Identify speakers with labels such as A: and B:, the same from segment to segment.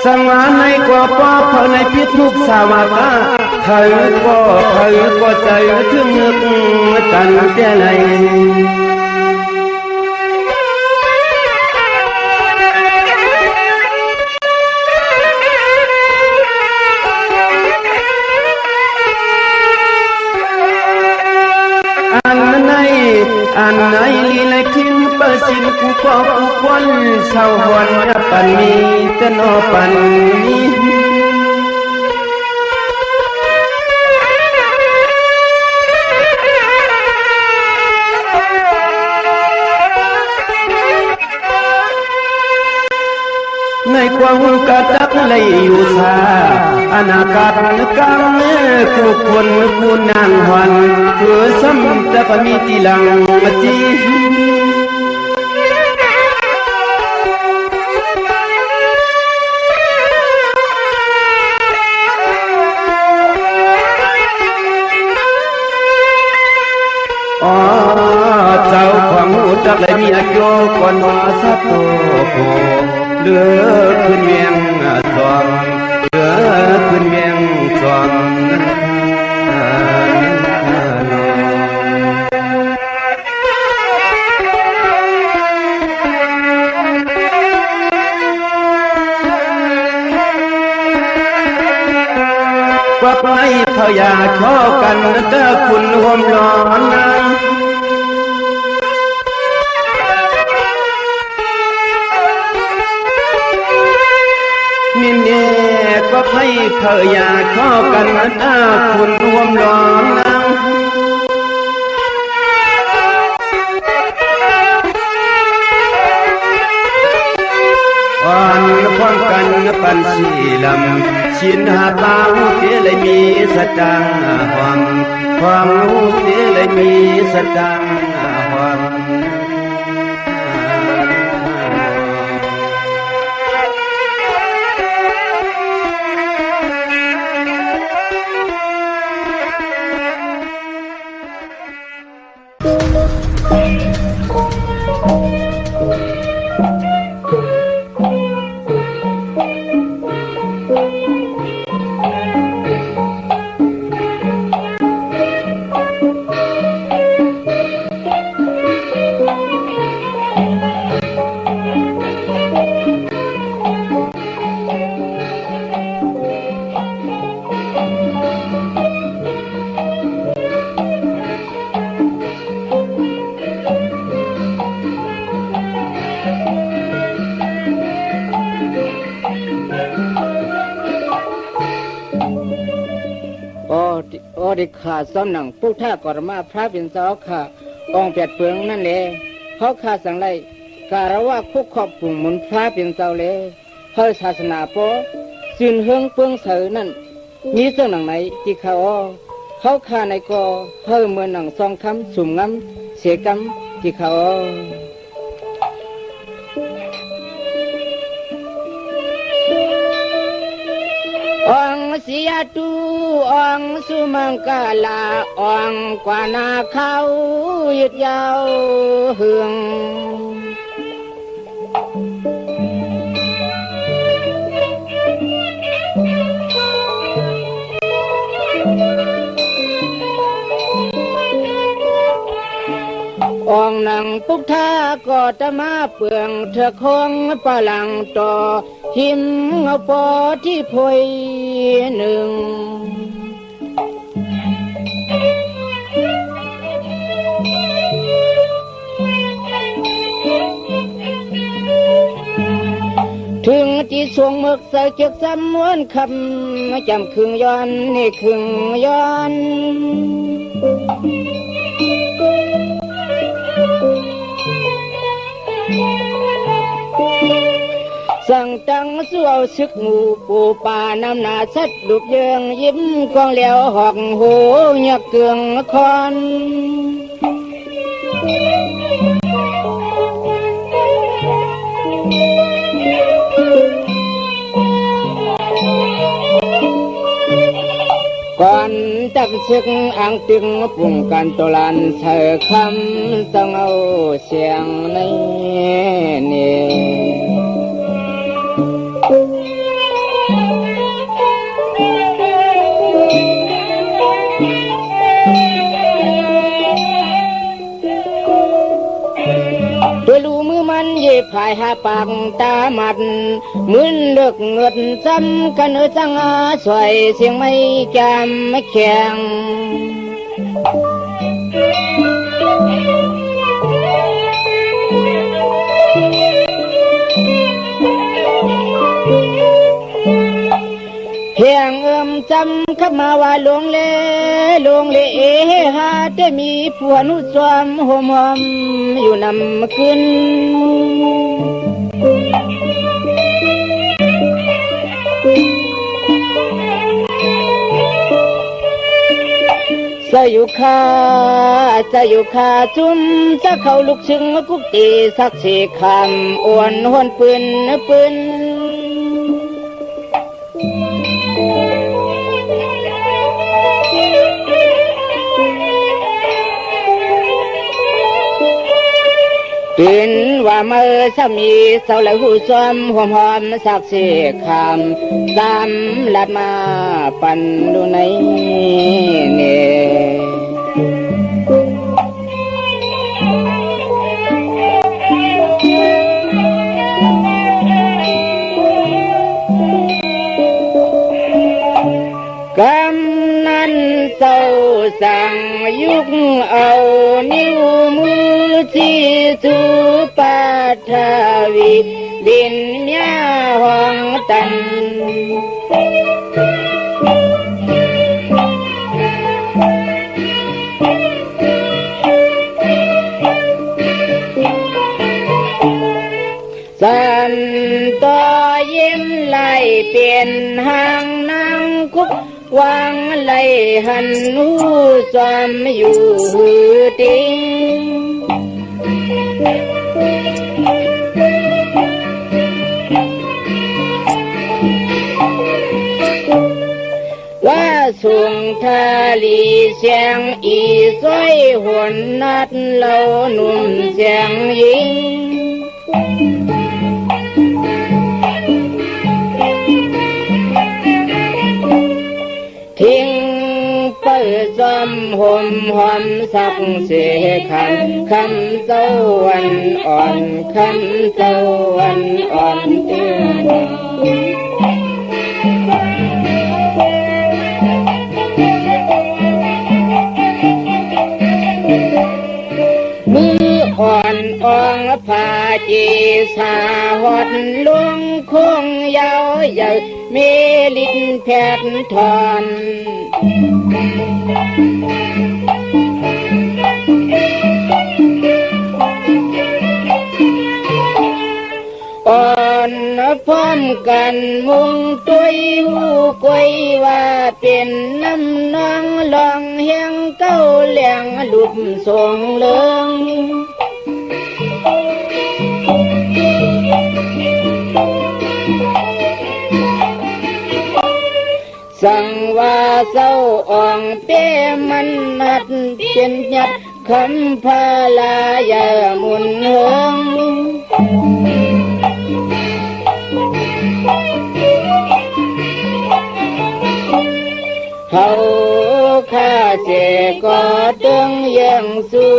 A: สังวาในกว่าป้อเพอในพิษทุกสาวาตาเธอก็ใจถึงนึกกันแต่ไหนอันไหนลีละคินเปอร์สินกูปอกูควันเศร้าหวนปันมีแต่นอปันมีในความกระดักเลยอยู่ซาอนาคตกังกูคนกูนางวันคือซ้ำแต่ปมีทีหลังจีเจ้าของหูจักเลยมีอายุก่อนนอสัตโตโกเลือขึ้นเวียงสวงเลือขึ้นเวียงสวงวักในพยาชอกันเด้อคุณห่มนอนนั้นมินเน่ก็ให้เธออยากชอบกันนะคุณรวมร้องนังอ่อนพร้อมกันปันสีลำชินหาตาหูเสียเลยมีสัจจังความหูเสียเลยมีสัจจังความได้ขาดซ้ำหนังผู้ท่ากรมาพระเป็นสาวขาองเปียดเปลืองนั่นเลยเขาขาดสังไรการว่าคุกขอบปุ่งหมุนพระเป็นสาวเลยเฮอศาสนาปอสินเฮืองเปลืองเสือนั่นมีเรื่องหนังไหนที่เขาขาในกอเฮอเมื่อหนังซองคำสุ่มงำเสียกำที่เขาองเสียตูองสุมังกาลาองกว่านาเขายึดยาวเหืององนังปุกท่าก็จะมาเปลืองเธอคงปะหลังต่อหิมเอาปอที่พวยหนึ่งถึงที่สวงมึกใส่เชือกซ้ำม้วนคำจำครึ่งย้อนนี่ครึ่งย้อนสั่งตังสู้เอาซึกหมูปูป่าน้ำหนาสัดดุบเยืองยิ้มกองเหลียวหอกหูเงียบเกลืองคอนก่อนจับซึกอ่างตึงปุ่งกันตลันเธอคำต้องเอาเสียงในนี่ ภายหาปากตาหมัดมึนเลือกเงิดซ้ำกันจังอาสวยเสียงไม่จำไม่แข็งเฮียงจำขับมาว่าลงเลหาได้มีผัวนุสวมหอมอยู่นำขึ้นจะอยู่ขาจุ่มจะเข้าลูกชึงกุกตีสักสี่คำอ้วนหวนปืนเป็นว่าเมื่อสามีเศร้าและหูซ้อมหอมสักสี่คำตามลัดมาปันดูในกำนันเศร้าสั่งยุกเอานิ้วมือที่สุปาทวีดินเมียห้องตันสันต่อยิ้มไหลเปลี่ยนหางนางคุกวางไหลหันหูสวมอยู่ติงว่าส่งทาลีเสียงอีสวยหวนนัดเล่าหนุ่มเสียงหญิงทิ้งเปิดจอมห่มหอมสักเสียคำเจ้าวันอ่อนคำเจ้าวันอ่อนเตือนมืออ่อนอ่องผาจีสาหอดลวงคงยาวใหญ่มีลิ้นแผดทอนอ่อนพร้อมกันมุงตุยหูกวยว่าเป็นน้ำนองลองเฮียงเก้าเหลียงลุบทรงเลืองสั่งว่าเศร้าอ่องเป้มันนัดเป็นหยัดคำพาลายามุนเฮืองเขาข้าเจก็ตึงยังสู้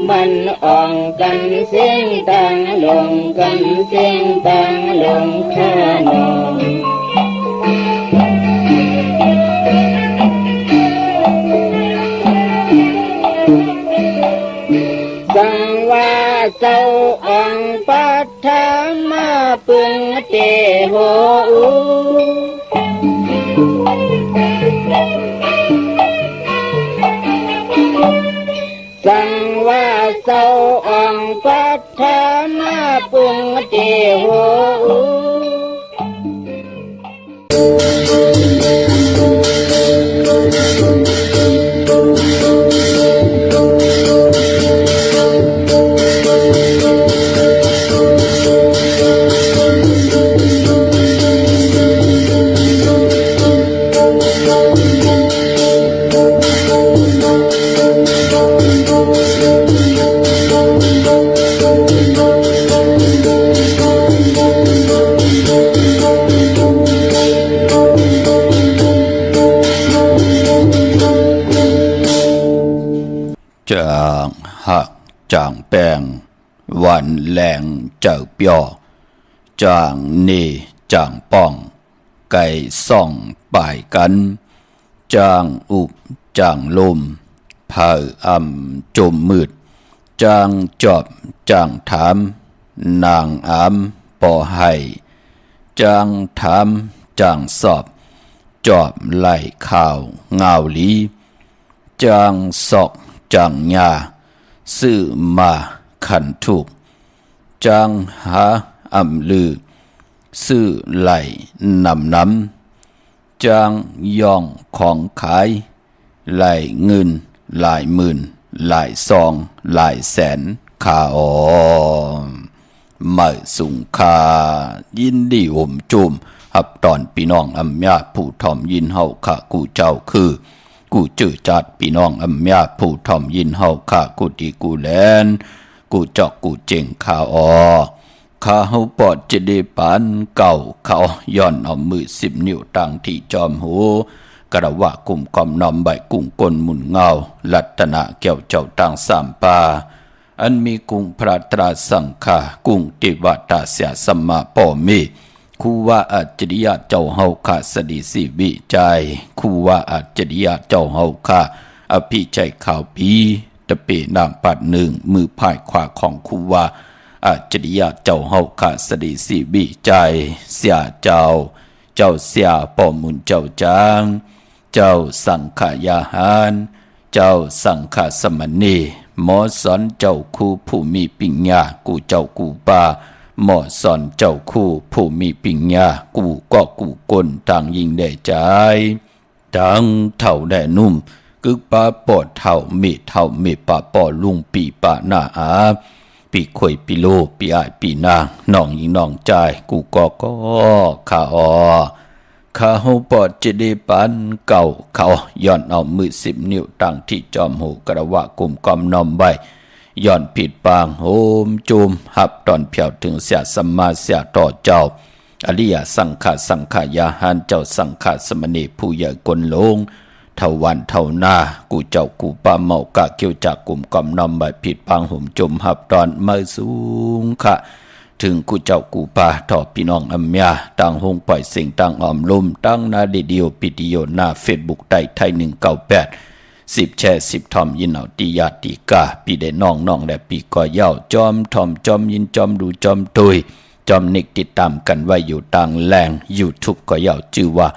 A: มันอ่องกันเสียงต่างลงกันเสียงต่างลงข้านองสังว่าเจ้าองปัทธามาปึงเตโหสังว่าเจ้าองปัทธามาปึงเตโห
B: จางหักจางแปง วันแหลงเจ้าเปียวจางเนจางป้องไก่ส่องป่ายกันจางอุบจางลมเผาจมมืดจางจอบจางถามนางปอให้จางถามจางสอบจอบไหลข่าวเงาลีจางศอกจางยาซื้อมาขันถูกจางหาลือซื้อไหลน้ำจางย่องของขายไหลเงินหลายหมื่นหลายซองหลายแสนข้าไม่สุงคายินดีห่มจุมหับตอนพี่น้องอำยาผู้ทอมยินเฮาข้ากูเจ้าคือกูจื้อจัดพี่น้องอำยาผู้ทอมยินเฮาข้ากูดีกูแลนกูจอกกูเจงข้าข้าเฮาปอดจะได้ปานเก่าเขาย้อนเอามือ10 นิ้วตั้งที่จอมหูกระวะกุ่มกอมนอมใบกุ้งกลหมุนเงาลัตนะแก้วเจ้าตั้งสามปาอันมีกุ้งพระตราสังฆากุ้งติวตาเสียสัมมาป่อมีคูว่าอัจฉริยะเจ้าเฮาข้าสดิสิวิจัยคูว่าอัจฉริยะเจ้าเฮาข้าอภิชัยข่าวปีตะเปนามปัดหนึ่งมือพายขวาของคูว่าอัจฉริยะเจ้าเฮาข้าสดิสิวิจัยเสียเจ้าเสียป่อมุนเจ้าจางเจ้าสังขยาหารเจ้าสังฆสมณีหมอสอนเจ้าคู่ผู้มีปัญญากูเจ้ากูปาหมอสอนเจ้าคู่ผู้มีปัญญากูก็กูกลต่างยิงได้ใจดังเท่าแดนุ่มกึกปาปอดเท่าเมปาปอลุงปีปาหน้าปีข่อยปีโลปีอายปีนางน้องยิงน้องใจกูก็ข้าข้าเฮาปอดจะได้ปานเก่าเขาย้อนเอามือ10 นิ้วตั้งที่จอมหูกระวะกุมกอมน้อมใบย้อนผิดปางโหมจุมหับตอนเพียวถึงเสียสัมมาเสียต่อเจ้าอริยสังขายาหารเจ้าสังฆสมณีผู้ใหญ่กลลงเท่าวันเท่าหน้ากูเจ้ากูปาเมากะเกี่ยวจากกลุ่มกอมน้อมใบผิดปางห่มจุมหับตอนมือสูงค่ะถึงกูเจ้ากูปาทอพี่น้องอัมยาตั้งหงปล่อยสิ่งตั้งออมลมตั้งนาเดียวปิติโยหน้าเฟซบุ๊กไทย198 10แชร์10ทอมยินเอาตียาตีกาปีได้น้องและปีก่อเย้าจอมทอมจอมยินจอมดูจอมตุยจอมนิกติดตามกันไว้อยู่ต่างแหล่ง YouTube ก่อเย้าชื่อว่า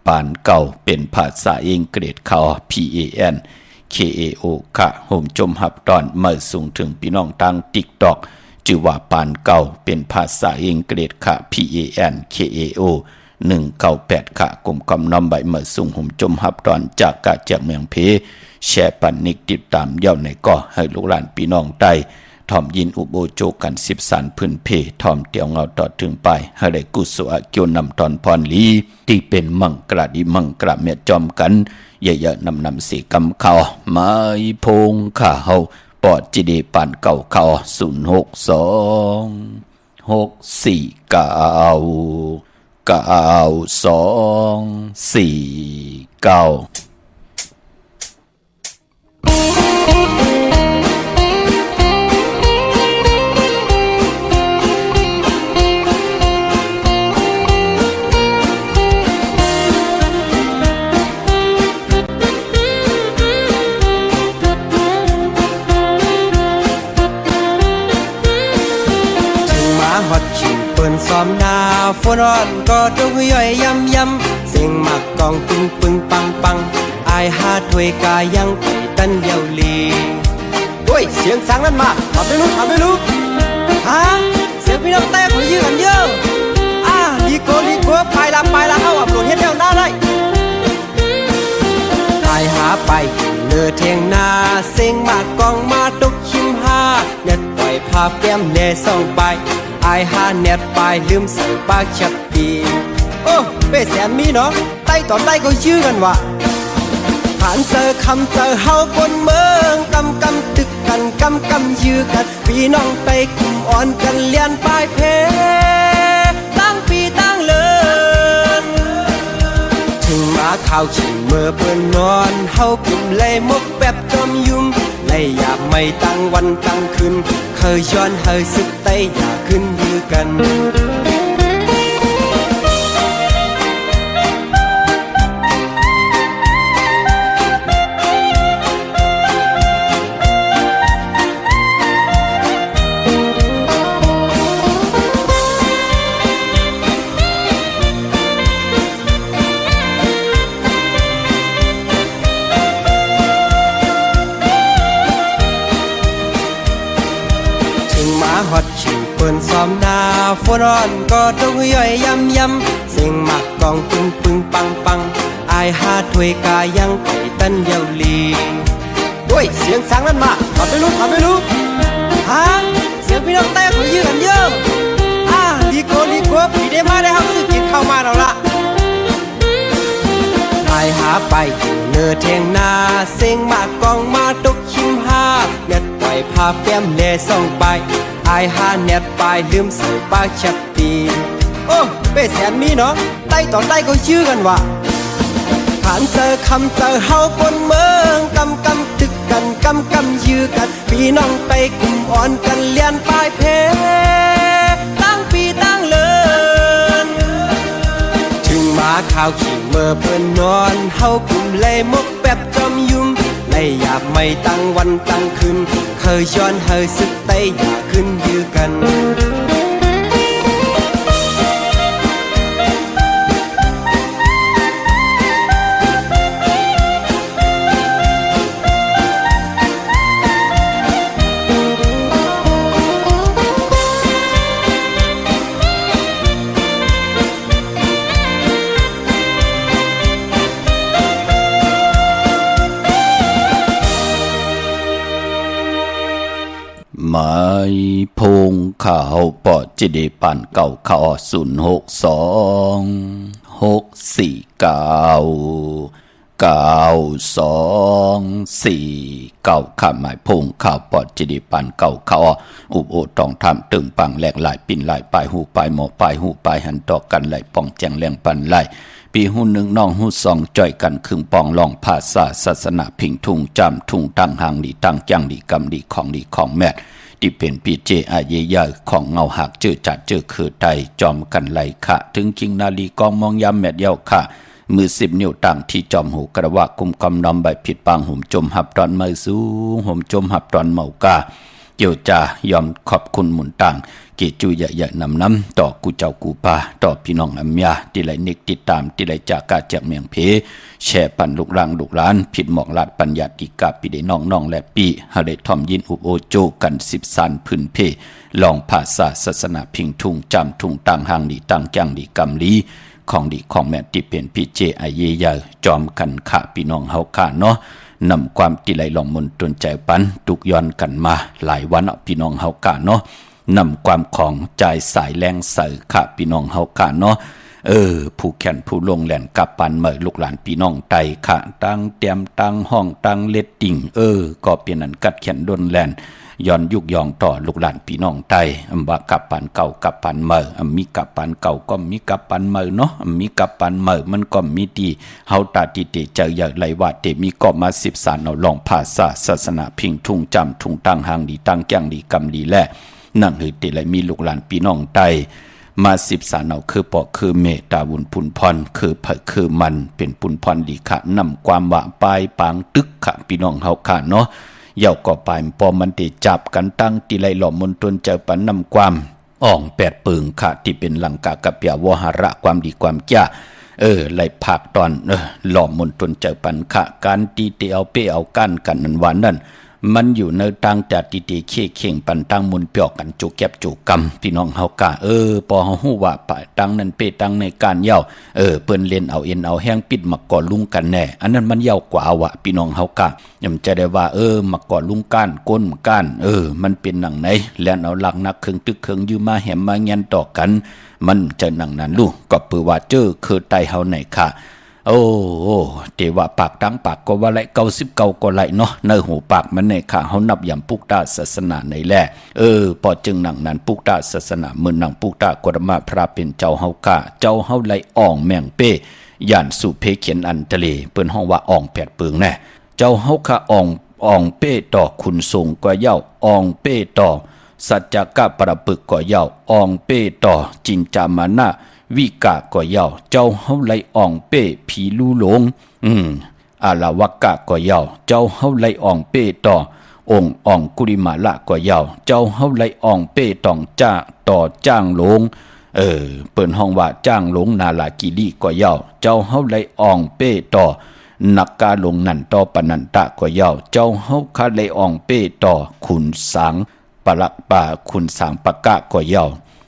B: ปานเก่าเป็นภาษาอังกฤษเขา PANKAO ค่ะห่มจมหับตอนเมื่อสูงถึงพี่น้องทาง TikTokชื่อว่าปานเก่าเป็นภาษาอังกฤษค่ะ PANKAO 198ค่ะกลุ่มกำนำใบเมื่อสูงห่มจมหับตอนจากกาจากเมืองเพแชร์ปันนิกติดตามเย้าในก็ให้ลูกหลานพี่น้องได้ทอมยินอุโบโจกัน10สันพื้นเพทอมเตียวเงาต่อถึงไปให้ได้กุศลเกี่ยวนำตอนพรลีที่เป็นมังกระดิมังกระเมียจอมกันเยอะๆนำสีกำเขาไม้พงข้าเฮาปอดจีดีปานเก่าเขา062 649 249
C: ซ้อมหน้าฝนร้อนก็ดุย่อยยำเสียงหมักกองปึงปังอายหาถ้วยกายังไปตันเยาลีด้วยเสียงสังนั้นมากทำไม่รู้ฮะเสียงพี่น้องแต่ขอยืนเยอะลีโก้ไปละเอาอับหลวงเฮ็ดแนวหน้าได้อายหาไปเลือเทียงนาเสียงหมักกองมาตุกชิมหาเน็ดปล่อยภาพแก้มเนส่องไปไอหาเน็ตไปลืมใส่ปากชัดดีโอ้เป้แสนมีเนาะใต้ต่อใต้ก็ชื่อกันว่าผ่านเจอคำเจอเฮาบนเมืองกำตึกกันกำยื้อกันพี่น้องไปกลุ่มอ่อนกันเลียนปลายเพตั้งปีตั้งเลินถึงมาข่าวชิงเมื่อเปิ้นนอนเฮากลุ่มเลยมกแบบจอมยุ่ม เลยอยากไม่ตั้งวันตั้งคืนเคยย้อนเฮยสึกเตยอยากขึ้นยือกันฮอดชิวเปิ้นซ้อมหน้าฝนร้อนก็ต้องย่อยยำเสียงหมักกองปึงปังอายหาถ้วยกายังไก่ตันเยาวลีโอ้ยเสียงสังนั้นมาทำไม่รู้ฮะเสียงพี่น้องแต่เขายื้อกันเยอะดีกว่าพี่ได้มาได้ครับซื้อกินเข้ามาแล้วล่ะอายหาไปเนื้อเทียงนาเสียงหมากกองมาตกชิมหาเน็ดปล่อยภาพแก้มเลส่องไปอายหาเน็ตไปลืมใส่ปากชับปีโอ้เป้แสนมีเนาะใต้ต่อใต้ก็ชื่อกันว่าผ่านเจอคำเจอเฮาบนเมืองกำตึกกันกำยื้อกันพี่น้องไปกลุ่มอ่อนกันเลียนปลายเพตั้งปีตั้งเลินถึงมาข่าวขี่เมื่อเพิ่นนอนเฮากลุ่มเลยมกแบบจอมยุ่มเลยอยากไม่ตั้งวันตั้งคืนเคยย้อนเฮยสึกเตยอยากขึ้นยื้อกัน
B: หมายพงข่าวปอจิเดปันเก่าข่าว062-649-9249ข้าหมายพงข่าวปอจิเดปันเก่าข่าวอุบโอต้องทำตึงปังแหลกหลายปิ่นหลายปลายหูปลายหมอปลายหูปลายหันต่อกันไหลป่องแจงแหลงปันไหลปีหูหนึ่งน้องหูสองจ่อยกันครึ่งปองลองภาษาศาสนาพิงทุงจำทุงตั้งหางดีตั้งจังดีกำดีของแม่ที่เป็นปีเจอาเยยาของเงาหักเจอจัดเจอคือไตจอมกันไหลค่ะถึงคิงนาลีกองมองยามแม่เย้าค่ะมือ10 นิ้วตั้งที่จอมหูกระว่ากุมกำนำใบผิดปางห่มจมหับตอนมือสูงห่มจมหับตอนเมากาเกี่ยวจ่ายอมขอบคุณหมุนต่างกิจูใหญ่ๆน้ำต่อกูเจ้ากูป่าต่อพี่น้องอัมยาที่ไหลนิกติดตามที่ไหลจากกาจากเมียงเพแช่ปันลูกรังลูกหลานผิดหมอกลาดปัญญาติกาปีได้น้องและปีฮาได้ทอมยินอุบโอโจกัน10 สันพื้นเพลองภาษาศาสนาพิงทุงจำทุงตั้งหางดีตั้งจังดีกำลีของดีของแม่ที่เป็นพี่เจอาเยยาจอมกันขะพี่น้องเฮาค่ะเนาะนำความติไหลหลองมนตนใจปันตุกย้อนกันมาหลายวันพี่น้องเฮาค่ะเนาะนำความของใจสายแรงเสือค่ะพี่น้องเฮาค่ะเนาะผู้แข่นผู้ลงแหลนกับปันเมื่อลูกหลานพี่น้องไตค่ะตั้งเตรียมตั้งห้องตั้งเล็ดติ่งก็เป็นอันกัดแขนดนแหลนย้อนยุกยองต่อลูกหลานพี่น้องไตว่ากับปันเก่ากับปันเมื่อมีกับปันเก่าก็มีกับปันเมื่อเนาะมีกับปันเมื่อมันก็มีดีเฮาตาติเตเจอใหญ่ไหลว่าเตมีก็มา10 สารเอาลองภาษาศาสนาพิงทุงจำทุงตั้งหางดีตั้งแก้งดีกำดีแลนั่งหือติไหลมีลูกหลานพี่น้องไตมา10 สารเอาคือปอคือเมตตาบุญพุนพรคือเผคือมันเป็นพุนพรดีค่ะนำความว่าปลายปางตึกค่ะพี่น้องเฮาค่ะเนาะเย่าก็ปลายปอมันติจับกันตั้งติไหลหล่อมนตนเจอปันนำความอ่อง8 ปึงค่ะที่เป็นลังกากะเปียวหระความดีความจ้าไหลผักตอนหล่อมนตนเจอปันค่ะการตีเตียวเปเอากันนั้นวันนั้นมันอยู่ในตั้งแต่ติเตเข่เข่งปันตั้งมุนเปียกกันจุกแก็บจุกกำพี่น้องเฮากะปอเฮาฮู้ว่าปะตั้งนั้นเปตั้งในการเย้าเปิ้นเล่นเอาเอ็นเอาแห้งปิดมักก่อลุงกันแน่อันนั้นมันเย้ากว่าวะพี่น้องเฮากะย่ำจะได้ว่ามักก่อลุงก้านก้นก้านมันเป็นหนังไหนแล่นเอาหลักนักเครื่องตึกเครื่องยืมมาแหมมาเงียนต่อกันมันจะหนังนั้นลูกก็ปือว่าเจอคือไตเฮาไหนค่ะเทว่าปากตั้งปากก็ว่าไหล99ก็ไหลเนาะเนื้อหูปากมันในค่ะเขานับยำปุกตาศาสนาในแหละพอจึงหนังนั้นปุกตาศาสนาเหมือนหนังปุกตากรมาพระเป็นเจ้าเฮากะเจ้าเฮาไหลอ่องแมงเป้ย่านสุเพเขียนอันทะเลเปิ้นห้องว่าอ่อง8 ปึงแน่เจ้าเฮาค่ะอ่ อองเป้ต่อขุนทรงกว่าเย้าอองเป้ต่อสัจจกะประปึกกว่าเย้าอองเป้ต่อจินจามานะวิกะกว่าเย้าเจ้าเฮาไลอองเป้ผีลู่หลงอาลาวกะกว่าเย้าเจ้าเฮาไลอองเป้ต่อองค์อ่องกุริมาละกว่าเย้าเจ้าเฮาไลอ่องเป้ตองจ้าต่อจ้างหลงเปิ้นห้องว่าจ้างหลงนาลากิลีกว่าเย้าเจ้าเฮาไลอ่องเป้ต่อนักกาหลงนั่นต่อปนันตะกว่าเย้าเจ้าเฮาคาไลอ่องเป้ต่อขุนสางปะลักป่าขุนสางปะกะกว่าเย้า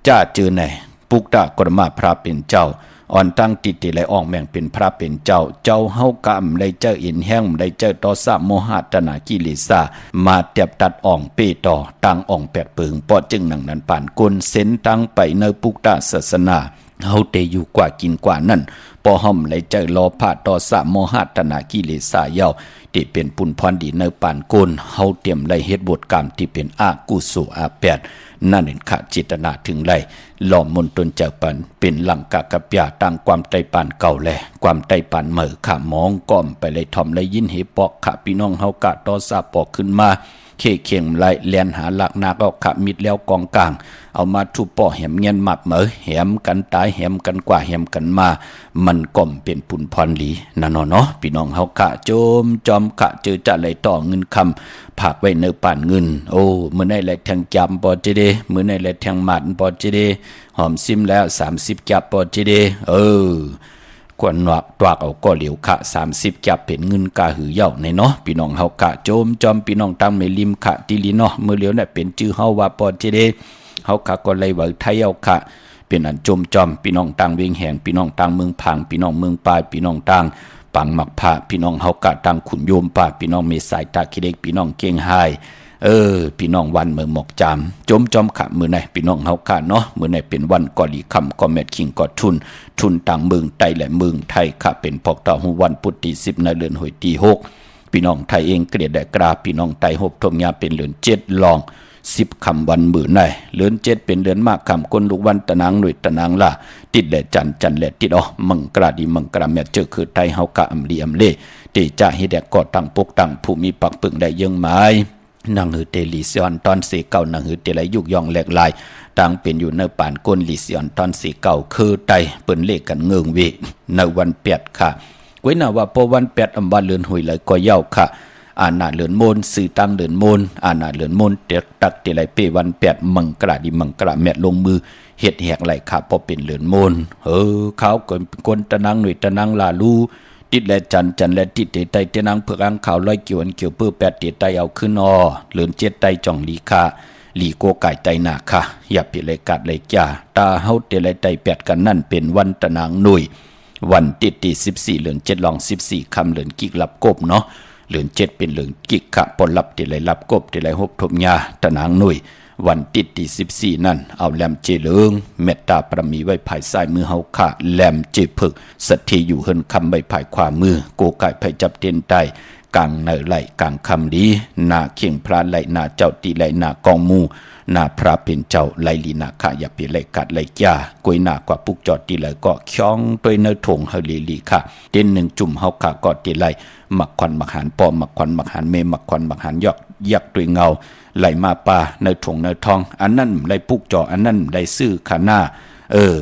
B: จ้าเจอไหนปุกตะกรมาพระเป็นเจ้าอ่อนตั้งติติไหลอ่องแม่งเป็นพระเป็นเจ้าเจ้าเฮากะได้เจออินแห้งได้เจอต่อสะโมหะตนากิเลสามาเตียบตัดอ่องเปต่อตังอ่องแปดปึงปอจึงหนังนั้นป่านกลเส้นตั้งไปเนปุกตะศาสนาเฮาเตอยู่กว่ากินกว่านั่นปอห่อมไหลเจอรอพาต่อสะโมหะตนากิเลสาเย้าที่เป็นปุนพรดีเนป่านกลเฮาเตรียมไหลเฮ็ดบทกรรมที่เป็นอากุศลอาแปดนั่นเห็นขะจิตนาถึงไรหล่อมมนตนเจ้าปันเป็นหลังกะกับยาตั้งความใจปานเก่าแลความใจปานเหมือขามองก้อมไปเลยทอมเลยยินเหปอกขะพี่น้องเฮากะต่อซาปอกขึ้นมาเข่งไหลแลนหาหลักนาก็ขะมิดแล้วกองกลางเอามาทุบป่อแหมเงียนหมับเหมือแหมกันตายแหมกันกว่าแหมกันมามันก่อมเป็นปุนพรหลีนั่นเนาะพี่น้องเฮากะโจมจอมขะเจอจะไหลต่อเงินคำผากไว้เนื้อป่านเงินโอ้มื้อไหนแลแทงจำปอจิเดมื้อไหนแลแทงหมัดปอจิเดหอมซิมแล้ว30จับปอจิเดกวนหนักตวกเอาก็เหลียวขะ30จับเป็นเงินกาหือเย่าในเนาะพี่น้องเฮากะโจมจอมพี่น้องตั้งเมลิมขะติลีเนาะมื้อเหลียวน่ะเป็นชื่อเฮาว่าปอจิเดเฮาขะก็เลยว่าไทยเฮาขะเป็นอันโจมจอมพี่น้องตั้งเวียงแหงพี่น้องตั้งเมืองพังพี่น้องเมืองปลายพี่น้องตั้งปังหมักผ้าพี่น้องเฮากะตั้งขุนโยมป่าพี่น้องเมสายตาคิเด็กพี่น้องเก่งไฮพี่น้องวันเมืองหมอกจามจมจอมขะมือไหนพี่น้องเฮาค่ะเนาะมือไหนเป็นวันกอลีคำกอแมดคิงกอทุนต่างเมืองไทยและเมืองไทยค่ะเป็นพอกต่อหูวันพุทธิ10ในเดือนหวยตี6พี่น้องไทยเองเกลียดได้กราพี่น้องไทยหบทมยาเป็นเดือน7ลอง10คำวันมือไหนเดือน7เป็นเดือนมากคำคนลูกวันตะนางหน่วยตะนางล่ะติดแหละจันแหละติดมังกราดีมังกราแม่เจอคือไทยเฮากะอำลีอำเล่ตีจะให้แดกกอตั้งปกตั้งผู้มีปักปึงได้ยังไม้นางหือเตลิซิออนตอนเสเก่านางหือเตลยุกยองแหลกลายต่างเป็นอยู่ในป่านก้นลิซิออนตอนเสเก่าคือไตเปิ้นเลขกันเงิงเวในวันเปียดค่ะไว้น่ะว่าพอวันเปียดอำบาเลือนหุยเลยก็เย้าค่ะอาณาเลือนโมนสื่อตั้งเลือนโมนอาณาเลือนโมนเตตักเตไลเปวันเปียดมังกราดิมังกราแมดลงมือเฮ็ดแหกไหลค่ะพอเป็นเลือนโมนเขาก็เป็นคนตะนางหน่วยตะนางลาลูติดและจันและติดเตไตเตนังเพื่ออังข่าวลอยเกี่ยวอันเกี่ยวเพื่อแปดเตไตเอาขึ้นเหลือน7ไตจ่องลีคาลีโกไก่ไตนาค่ะอย่าเปเลยกัดเลยจ้าตาเฮาเตไลไตแปดกันนั่นเป็นวันตะนางหน่วยวันติด14เหลือน7ลอง14คำเหลือนกิกลับกบเนาะเหลือน7เป็นเหลือนกิกขะปนรับเตไลรับกบเตไลหบทมยาตะนางหน่วยวันติด14นั่นเอาแหลมเจเลิงเมตตาประมีไว้ภายซ้ายมือเฮาค่ะแหลมเจผึกสัตทีอยู่เฮินคำไว้ภายขวามือโกไก่ไผจับเต้นใต้กลางเนไหลกลางคำดีหน้าเขียงพระไหลหน้าเจ้าตีไหลหน้ากองมูหน้าพระเป็นเจ้าไหลลีนาค่ะอย่าเปไหลกัดไหลจ้ากวยหน้ากว่าปุกจอดตีไหลก็ค้องด้วยเนื้อถงเฮลีลีค่ะเต้นหนึ่งจุ่มเฮาค่ะก็ตีไหลหมักควันหมักหานปอมหมักควันหมักหานเมหมักควันหมักหานยอกยักด้วยเงาไหลมาป่าในถงในทองอันนั้นไหลปุกจออันนั้นไหลซื้อขาหน้า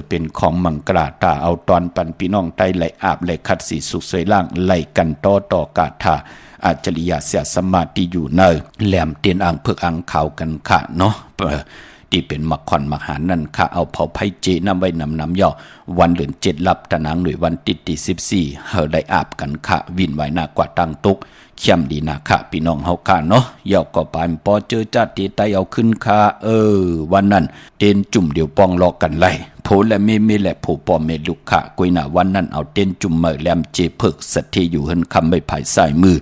B: เป็นของมังกราตาเอาตอนปันพี่น้องไตไหลอาบไหลคัดสีสุขสวยล่างไหลกันต่อกาถาอาจริยาเสียสมาธิอยู่เนยแหลมเตียนอ่างเพือกอ่างขาวกันค่ะเนาะที่เป็นมักคอนมักหานั่นค่ะเอาเผาไผ่เจนำไว้นำย่อวันเหลือน7ลับตะนางหน่วยวันติด14เฮาได้อาบกันค่ะวินไว้หน้ากว่าตั้งตุกเข้มดีนะค่ะพี่น้องเฮาค่ะเนาะเยาก็ปานปอเจอจัดตีไตเอาขึ้นค่ะวันนั้นเต้นจุ่มเดียวปองลอกกันไล่โผและเมและโผปอเมลุกค่ะกุยน่ะวันนั้นเอาเต้นจุ่มเมอแหลมเจเพิกสัตทีอยู่เฮินคำไว้ภายซ้ายมือ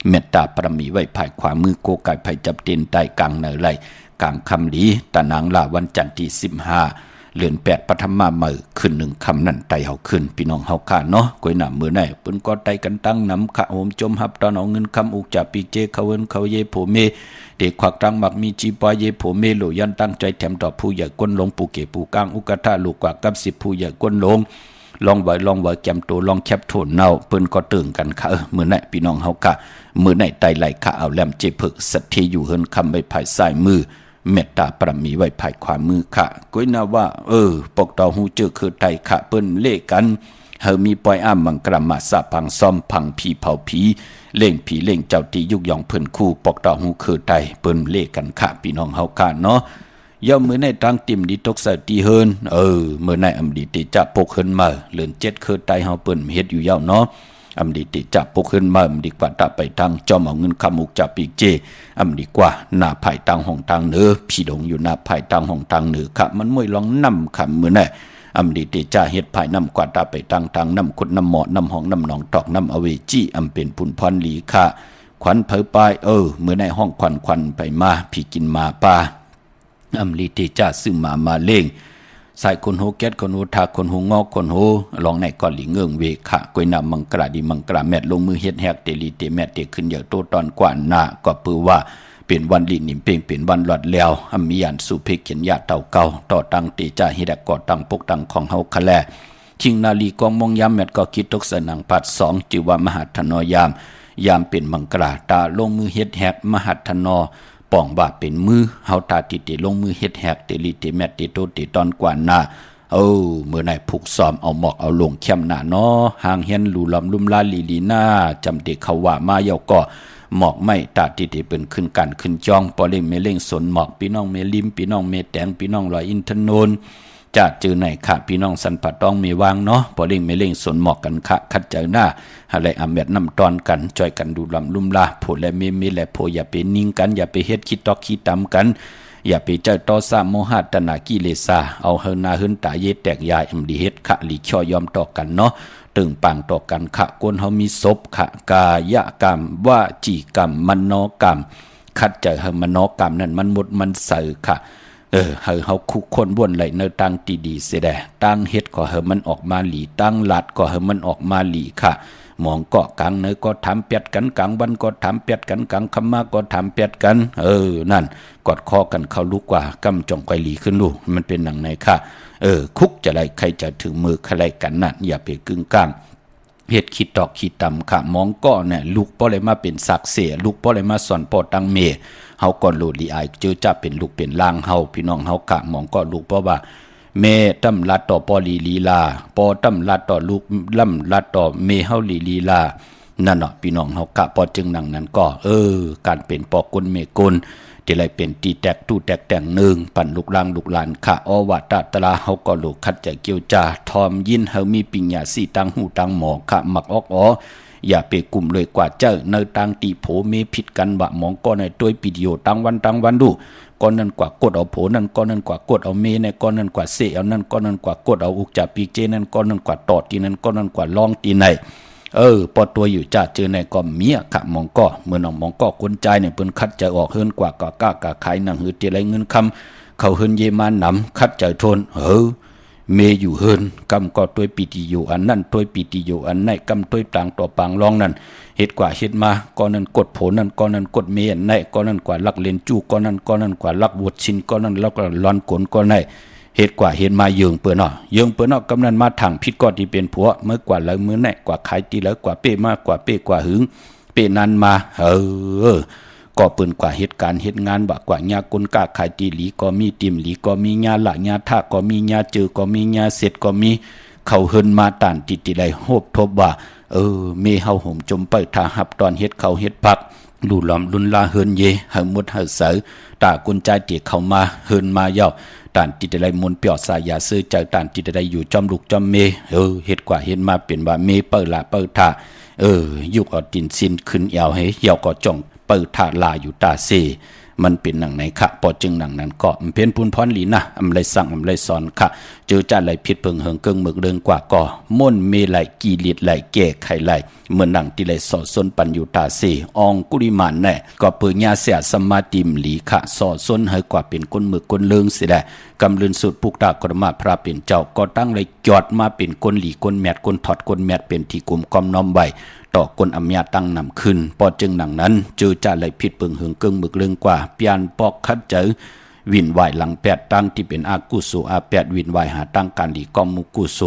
B: เมตตาประมีไว้ภายขวามือโกไก่ไผจับเต้นใต้กลางเนไหลกลางคำดีตะนางลาวันจันทร์ที่15เดือน8ปฐมมามื้อขึ้น1คำนั่นไตเฮาขึ้นพี่น้องเฮาค่ะเนาะกวยหน้ามื้อไหนเปิ้นก็ไตกันตั้งนำขะโหมจมหับตอนเอาเงินคำอุกจากปีเจเขาเอิ้นเขาเยโผเมเด็กควักตังมักมีจีปอเยโผเมโลยันตั้งใจแถมต่อผู้ใหญ่ก้นลงปูเกปูกลางอุกะทะลูกกว่ากับ10ผู้ใหญ่ก้นลง ลองไว้แกมโตลองแคบโทนเนาเปิ้นก็ตึงกันค่ะมื้อไหนพี่น้องเฮากะมื้อไหนไตไหลค่ะเอาแหลมเจผึกสัทธิอยู่เฮินคำไว้ภายซ้ายมือเมตตาปรามีไว้ภายขวามือค่ะก้อยนาว่าปกตอหูเจอคือไตค่ะเปิ้นเลกันเฮามีปอยอ้ำมังกรมาสะพังซ่อมพังผีเผาผีเล่งผีเล่งเจ้าตียุกยองเพิ่นคู่ปกตอหูคือไตเปิ้นเลกันค่ะพี่น้องเฮากะเนาะย่อมมื้อในตังติมดีตกใส่ตีเฮินมื้อในอำดีติจะปกเฮินมาเลือน7คือไตเฮาเปิ้นเฮ็ดอยู่ยาวเนาะอำดีติจะปกเฮินมาอำดีกว่าตะไปทางจอมเอาเงินคำมุกจะปีกเจอำดีกว่าหน้าภายทางห้องทางเหนือพี่ดงอยู่หน้าภายทางห้องทางเหนือค่ะมันมวยลองนำค่ะมื้อในอำดีติจะเฮ็ดภายนำกว่าตะไปทางนำขุดนำหมอน้ำห้องนำหนองตอกนำอเวจีอำเป็นปุนพรหลีค่ะขวัญเผยปายมื้อในห้องควันไปมาพี่กินมาป้าอำลีติจะซึมมาเล่งใส่คนโหแก๊สคนโหทาคนโหงอกคนโหลองในก่อนหลีเงืองเวขะกวยนำมังกราดีมังกราแมดลงมือเฮ็ดแฮกเตลีเตแมดเตขึ้นเยอะโตตอนกว่าหน้าก็ปือว่าเป็นวันลีนิมเพ่งเป็นวันหลอดแล้วอำมียานสู่เพกเขียนยาเต่าเก่าต่อตังติจะเฮ็ดก่อตังปกตังของเฮาคะแลชิงนาลีกองมองยามแมดก็คิดตกสนังปัด2จือว่ามหัทธนยามเป็นมังกราตาลงมือเฮ็ดแฮกมหัทธนป่องบาเป็นมือเฮาตาติลงมือเฮ็ดแฮกเตลิเตแมตติโตติตอนกว่าหน้าเมื่อไหนผูกซ้อมเอาหมอกเอาลงเข้มหน้าเนาะห่างเฮียนลูลอมลุ่มลาลีหน้าจำเด็กเขาว่ามาเยาก็หมอกไม่ตาติเป็นขึ้นกันขึ้นจองปอเล่งเมเล่งสนหมอกพี่น้องเมลิมพี่น้องเมแตงพี่น้องลอยอินทนนท์จะเจอไหนค่ะพี่น้องสันปัดต้องมีวางเนาะปอเล่งเมเล่งสนหมอกกันค่ะคัดเจอหน้าอะไรอำเม็ดน้ำตอนกันจอยกันดูลำลุ่มลาโผล่และเมและโผอย่าไปนิ่งกันอย่าไปเฮ็ดคิดตอกคิดตำกันอย่าไปเจ้าต่อสามโมหะตนากิเลสาเอาเฮนาเฮินตาเยแตกยายดีเฮ็ดขะหลีช่อยอมต่อกันเนาะตึงปังต่อกันขะกวนเฮามีศพขะกายกรรมวจีกรรมมโนกรรมคัดใจเฮมโนกรรมนั้นมันหมดมันเสือค่ะเฮาคุกคนบ่นไหลเนอตั้งตีดีเสียแด่ตั้งเฮ็ดก็เฮมันออกมาหลีตั้งหลัดก็เฮมันออกมาหลีค่ะมองเกาะกลางเนอก็ทำเปียดกันกลางวันก็ทำเปียดกันกลางคำมาก็ทำเปียดกันนั่นกอดคอกันเข้าลุกกว่ากำจองไกหลีขึ้นลูกมันเป็นหนังไหนค่ะคุกจะไรใครจะถึงมือใครกันนั่นอย่าไปกึ่งกลางเฮ็ดคิดตอกคิดตำค่ะมองก็เนี่ยลูกป้อเลยมาเป็นศักดิ์เสียลูกป้อเลยมาสอนป้อตั้งเมเฮาก่อนโลดลีอายเจอจะเป็นลูกเป็นล่างเฮาพี่น้องเฮากะมองก็ลูกป้อว่าเมตั้มลัดต่อปอลีลาปอตั้มลัดต่อลูกล่ำลัดต่อเมเฮาลีลานั่นเนาะพี่น้องเฮากะปอจึงหนังนั้นก็การเป็นปอกุลเมกุลที่ไรเป็นตีแตกตู้แตกแต่งหนึ่งปั่นลูกล่างลูกหลานค่ะอวตาตลาเฮาก็ลูกคัดใจเกี่ยวจ่าทอมยินเฮามีปิญญาสีตังหูตังหมอค่ะหมักออกอย่าไปกลุ่มเลยกว่าเจ้าเนอตังตีโผเมผิดกันบะมองก็ในตัวปิดีโอตังวันดูก้อนนั้นกว่ากดเอาโผนั่นก้อนนั้นกว่ากดเอาเมในก้อนนั้นกว่าเสเอานั่นก้อนนั้นกว่ากดเอาอุกจ่าปีเจนั่นก้อนนั้นกว่าตอดตีนั่นก้อนนั้นกว่าลองตีไหนพอตัวอยู่จ่าเจอในก็เมียค่ะมองก็เมื่อน้องมองก็คนใจเนี่ยเปิ้นคัดจะออกเฮินกว่าก็กล้ากะขายหนังหือเจไรเงินคำเขาเฮินเยมานำคัดใจทนเมอยู่เฮินกำก็ตัวปีติอยู่อันนั่นตัวปีติอยู่อันไหนกำตัวต่างต่อปางลองนั่นเฮ็ดกว่าเฮ็ดมาก้อนนั้นกดโผนั่นก้อนนั้นกดเมอันไหนก้อนนั้นกว่าลักเลนจู้ก้อนนั้นกว่าลักวดชินก้อนนั้นแล้วก็ร้อนกลก้อนไหนเฮ็ดกว่าเฮ็ดมาเยืองเปิ้นเยืองเปิ้นกำนันมาถังผิดก็ที่เป็นผัวเมื่อกว่าแล้วมื้อไหนกว่าขายตีแล้วกว่าเป้มากกว่าเป้กว่าหึงเป้นั้นมาก็เปิ้นกว่าเหตุการณ์เฮ็ดงานบะกว่าญากลกะขายตีหลีก็มีติมหลีก็มีญาละญาทะก็มีญาเจอก็มีญาเสร็จก็มีเขาเฮินมาตานติไดโฮบทบว่าเมเฮาห่มจมไปถ้าหับตอนเฮ็ดเขาเฮ็ดพักดูหลอมลุนลาเฮินเยหามุดหาเสอตากุญใจติเข้ามาเฮินมาเย้าตานติไดมนเปียวสายยาซื้อใจตานติไดอยู่จอมลูกจอมเมเฮ็ดกว่าเฮ็ดมาเป็นว่าเมเปิละเปิท่ายุกเอาตินซินขึ้นเอวให้เหี่ยวก็จ่องเปิดถาลาอยู่ตาเซมันเป็นหนังไหนค่ะพอจึงหนังนั้นก็มันเป็นปุนพรหลีนะอำไรสั่งอำไรสอนค่ะเจอจ่าไหลผิดเพิงเหิงเกิงหมึกเดิงกว่าก็ม่นเมไหลกีลิดไหลแก่ไข่ไหลเหมือนหนังที่ไหลสอดซนปันอยู่ตาเซอองกุริมานแน่ก็เปิดญาเสียสมาติมหลีค่ะสอดซนให้กว่าเป็นก้นหมึกก้นเลิงสิได้กำลืนสุดปุกตากรมาพระเป็นเจ้าก็ตั้งเลยจอดมาเป็นก้นหลีก้นแมดก้นถอดก้นแมดเป็นที่กลุ่มกอมน้อมไว้ต่อคนอำนาจตั้งนำขึ้นพอจึงหนังนั้นเจอจ่าไหลผิดเปิงเหิงเกิงหมึกเรื่องกว่าเปลี่ยนปอกคัดเจอ วินไหวหลังแปดตั้งที่เป็นอากุโสอาแปดวินไหวหาตั้งการดีกอมมุกุโส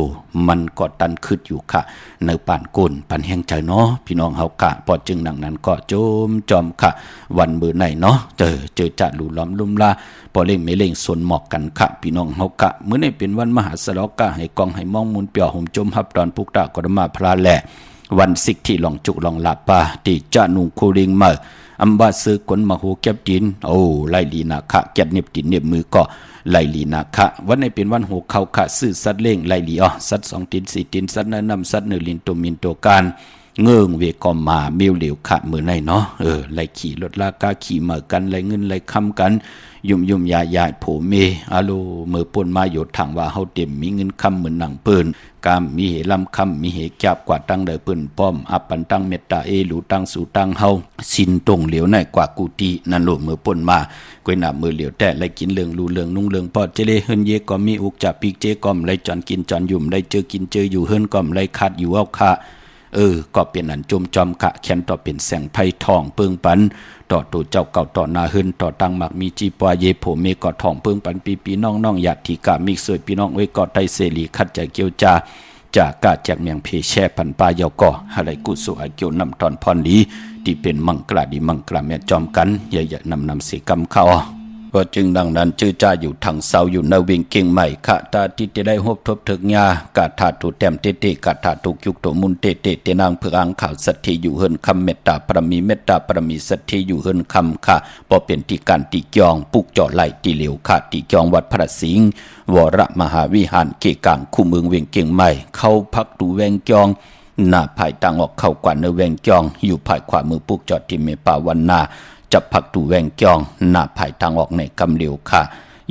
B: มันก็ตันขึ้นอยู่ค่ะในป่านกุนปันแห่งใจเนาะพี่น้องเฮากะพอจึงดังนั้นก็โจมจอมค่ะวันมื้อไหนเนาะเจอจะหลู่ล้อมลุ่มลาพอเล่งไม่เล่งสนหมอกกันค่ะพี่น้องเฮากะมื้อนี้เป็นวันมหาสลกะให้กองให้มองมุนเปียวห่มจมฮับตอนพุกตะกรมาพระแลวันสิกที่ลองจุกลองลาปาที่จะนุงคูริงมาอัมบาซื้อกวนมาหูเก็บจินโอ้ไลลีนาคะเก็บเน็บจินเน็บมือก็ไลลีนาคะวันนี้เป็นวันหูเข้าคะซื้อสัตว์เล่งไลลีสัตว์2 ตีน 4 ตีนสัตว์นำสัตว์1 ลินตัวมินตัวการเงื่องเวกอมมามิวเหลียวคะมือในเนาะไลขี่รถลากาขี่มากันไลเงินไลคำกันยุ่มยายโผเมอาโลมือปนมาอยู่ทางว่าเฮาเต็มมีเงินคำเหมือนหนังปืนกามมีเหลำคำมีเหแก็บกว่าตั้งเดปืนป้อมอับปันตั้งเมตตาหลูตั้งสู่ตั้งเฮาสินตรงเหลียวในกว่ากูตีนั่นโลมือปนมากวยหน้ามือเหลียวแต่ไลกินเรื่องรูเรื่องนุ่งเรื่องปอดเจเลเฮินเยก็มีอุกจับปีกเจกอมไลจอนกินจอนยุ่มไลเจอกินเจออยู่เฮินกอมไลขาดอยู่เอาค่ะก็เป็นอันจมจอมกะแขนต่อเป็นแสงไพ่ทองเปิงปันต่อตัวเจ้าเก่าต่อนาเฮินต่อตังหมักมีจีปวเยโผเมกอทองเปิงปันปีน้องญาติกามิกสวยพี่น้องไว้กอไตเสรีคัดใจเกียวจาจากกาจากเมียงเพแช่พันปายก่ออะไรกุสุอาเกียวนำตอนพรดีที่เป็นมังกลาดีมังกลาแม่จอมกันอย่านำเสียกรรมเข้าก็จึงดังนั้นจื้อจ้าอยู่ทางเสาอยู่ในเวียงเก่งใหม่คะตาที่จะได้พบทบถึกญากาถาถูแต้มเตเตกาถาถูกยุกโตมุนเตเตเตนางเพื่ออังข่าวสัตถิอยู่เฮินคำเมตตาปรมีเมตตาปรมีสัตถิอยู่เฮินคำค่ะพอเป็นที่การตีจองปุกเจาะไหลตีเหลียวค่ะตีจองวัดพระสิงห์วรมหาวิหารเกกางคู่เมืองเวียงเก่งใหม่เข้าพักดูแวงจองหน้าภายต่างออกเข้ากว่าเนแวงจองอยู่ภายขวามือปุกเจาะที่เมปาวันนาจับผักตูแวงจองหน้าภายทางออกในกำเหลียวค่ะ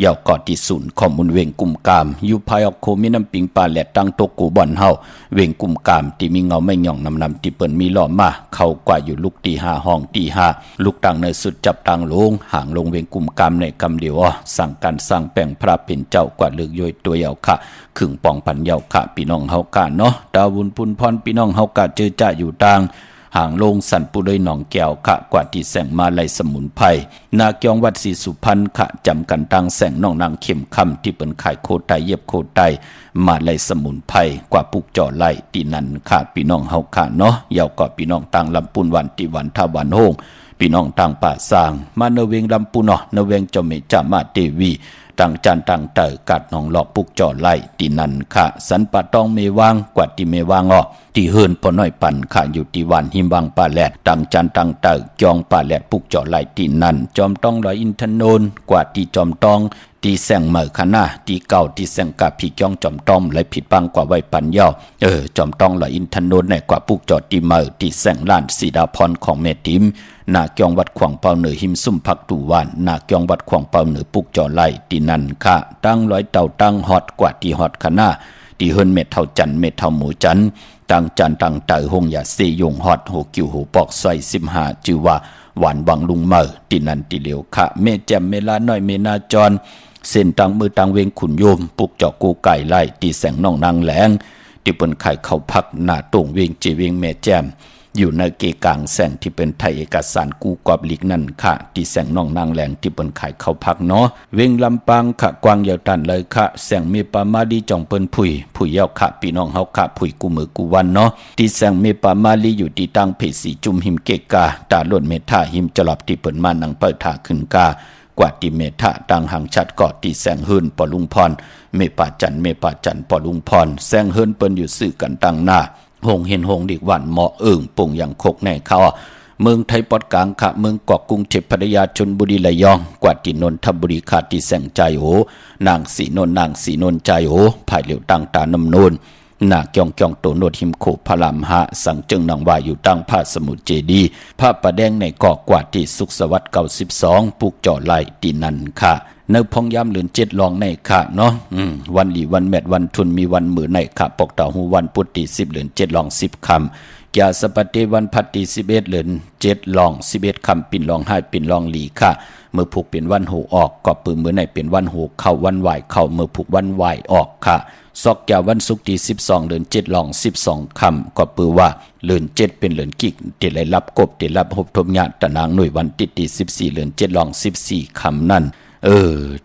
B: ยาวกอดที่ศูนย์ข้อมูลเวงกุมกามอยู่ภายออกโคมีน้ำปิงปลาแหลดตั้งโตกูบ่อนเฮาเวงกุมกามที่มีเงาไม่หย่องนำที่เปิ้นมีล้อมาเข้ากว่าอยู่ลูกตี5ห้องตี5ลูกตังในสุดจับตังลงห่างลงเวงกุมกามในกำเหลียวสั่งการสร้างแปลงพระเป็นเจ้ากว่าเลือกย่อยตัวยาวค่ะขึงปองปันยาวค่ะพี่น้องเฮากะเนาะดาวุนปุนพรพี่น้องเฮากะเจอจ่าอยู่ต่างห่างลงสันปุเลยหนองแก้วขะกว่าที่แสงมาไลสมุนไพรนาเกียงวัดศรีสุพรรณขะจำกันตังแสงน้องนางเข็มคำที่เป็นขายโคไตเย็บโคไตมาไลสมุนไพรกว่าปุกจ่อไลที่นั่นค่ะพี่น้องเฮาค่ะเนาะยาวก็พี่น้องต่างลำปุนวันที่วันทวันโฮงพี่น้องต่างป่าสร้างมาเนเวงลำปุนเนเวงเจ้าเมจามาเทวีต่างจันต่างเตอกัดหนองหลอกปุกจ่อไล่ตีนันค่ะสันปะตองเมวางกว่าที่เมวางที่เฮินปอน้อยปันค่ะอยู่ที่วันหิมวังป่าแหลดต่างจันต่างเตอจองป่าแหลดปุกจ่อไล่ตีนันจอมต้องลอยอินทนนท์กว่าที่จอมต้องที่แสงเหมือขนาที่เก่าที่แสงกาพี่จ้องจอมต้อมและผิดบังกว่าไว้ปันย่อจอมต้องลอยอินทนนท์ในกว่าปุกจ่อที่เหมือที่แสงล้านสีดาพรของเมติมนาเกียงวัดขวางเปาเหนือหิมซุ่มพักตูวานนาเกียงวัดขวางเปาเหนือปุกจ่อไล่ตีนันค่ะตั้งร้อยเต่าตั้งฮอดกว่าที่ฮอดขนาที่เฮินเม็ดเท่าจันเม็ดเท่าหมูจันตั้งจันตั้งเตอหงยาเซยงฮอดโหกิวโหปอกซอย15จือว่าหวานวังลุงเมอตีนันตีเหลียวค่ะเมแจมเมลาน้อยเมนาจรเส้นตังมือตังเวงขุนโยมปุกเจาะกูไก่ไล่ตีแสงน้องนางแหลงที่เปิ้นไข่เข้าพักหน้าตรงเวงจีเวงแม่แจมอยู่ในเกกางแสงที่เป็นไทยเอกสารกูกอบลิกนั่นค่ะที่แสงน้องนางแหลงที่เปิ้นไข่เข้าพักเนาะเวงลำปางค่ะกวางยาวตันเลยค่ะแสงเมปามาลีจ่องเปิ้นผุยยาวค่ะพี่น้องเฮาค่ะผุยกูมือกูวันเนาะที่แสงเมปามาลีอยู่ที่ตั้งเพสีจุมหิมเกกาตาล้วนเมธาหิมจลอบที่เปิ้นมานังเปิดท่าขึ้นกากว่าติเมธะดังหังชัดกอดที่แสงเฮินปอลุงพรเมปาจันปอลุงพรแสงเฮินเปิ้นอยู่ซื่อกันตั้งหน้าหงเห็นหงดิกวันเหมาะปุ่งอย่างคกแน่เขาเมืองไทยปอดกลางค่ะเมืองเกาะกรุงเทพพัทยาชลบุรีระยองกว่าที่นนทบุรีขาดที่แสงใจโหนางสีนนใจโหภายเหลียวตั้งตานำนูนนาเกียงโตโนดหิมโขพลามหะสังจึงนางวายอยู่ตั้งผ้าสมุทรเจดีผ้าประแดงในเกาะกว่าที่สุขสวัสดิ์92ปุกจ่อไล่ตีนันค่ะในพองยามเหลือน7ลองในค่ะเนาะวันหลีวันแมดวันทุนมีวันมือในค่ะปกเต่าหูวันพุธที่10เหลือน7ลอง10คำยาสปฏิวันพัดที่11เหลือน7ลอง11คำปิ่นลองให้ปิ่นลองหลีค่ะเมื่อผูกเป็นวันหูออกก็ปืนมือในเป็นวันหูเข้าวันไหวเข้าเมื่อผูกวันไหวออกค่ะซอกยาวันศุกร์ที่12เดือน7ลอง12คำก็ปือว่าเดือน7เป็นเดือนกิกที่ได้รับกบที่รับพบทมญาติตะนางหน่วยวันติดที่14เดือน7ลอง14คำนั่น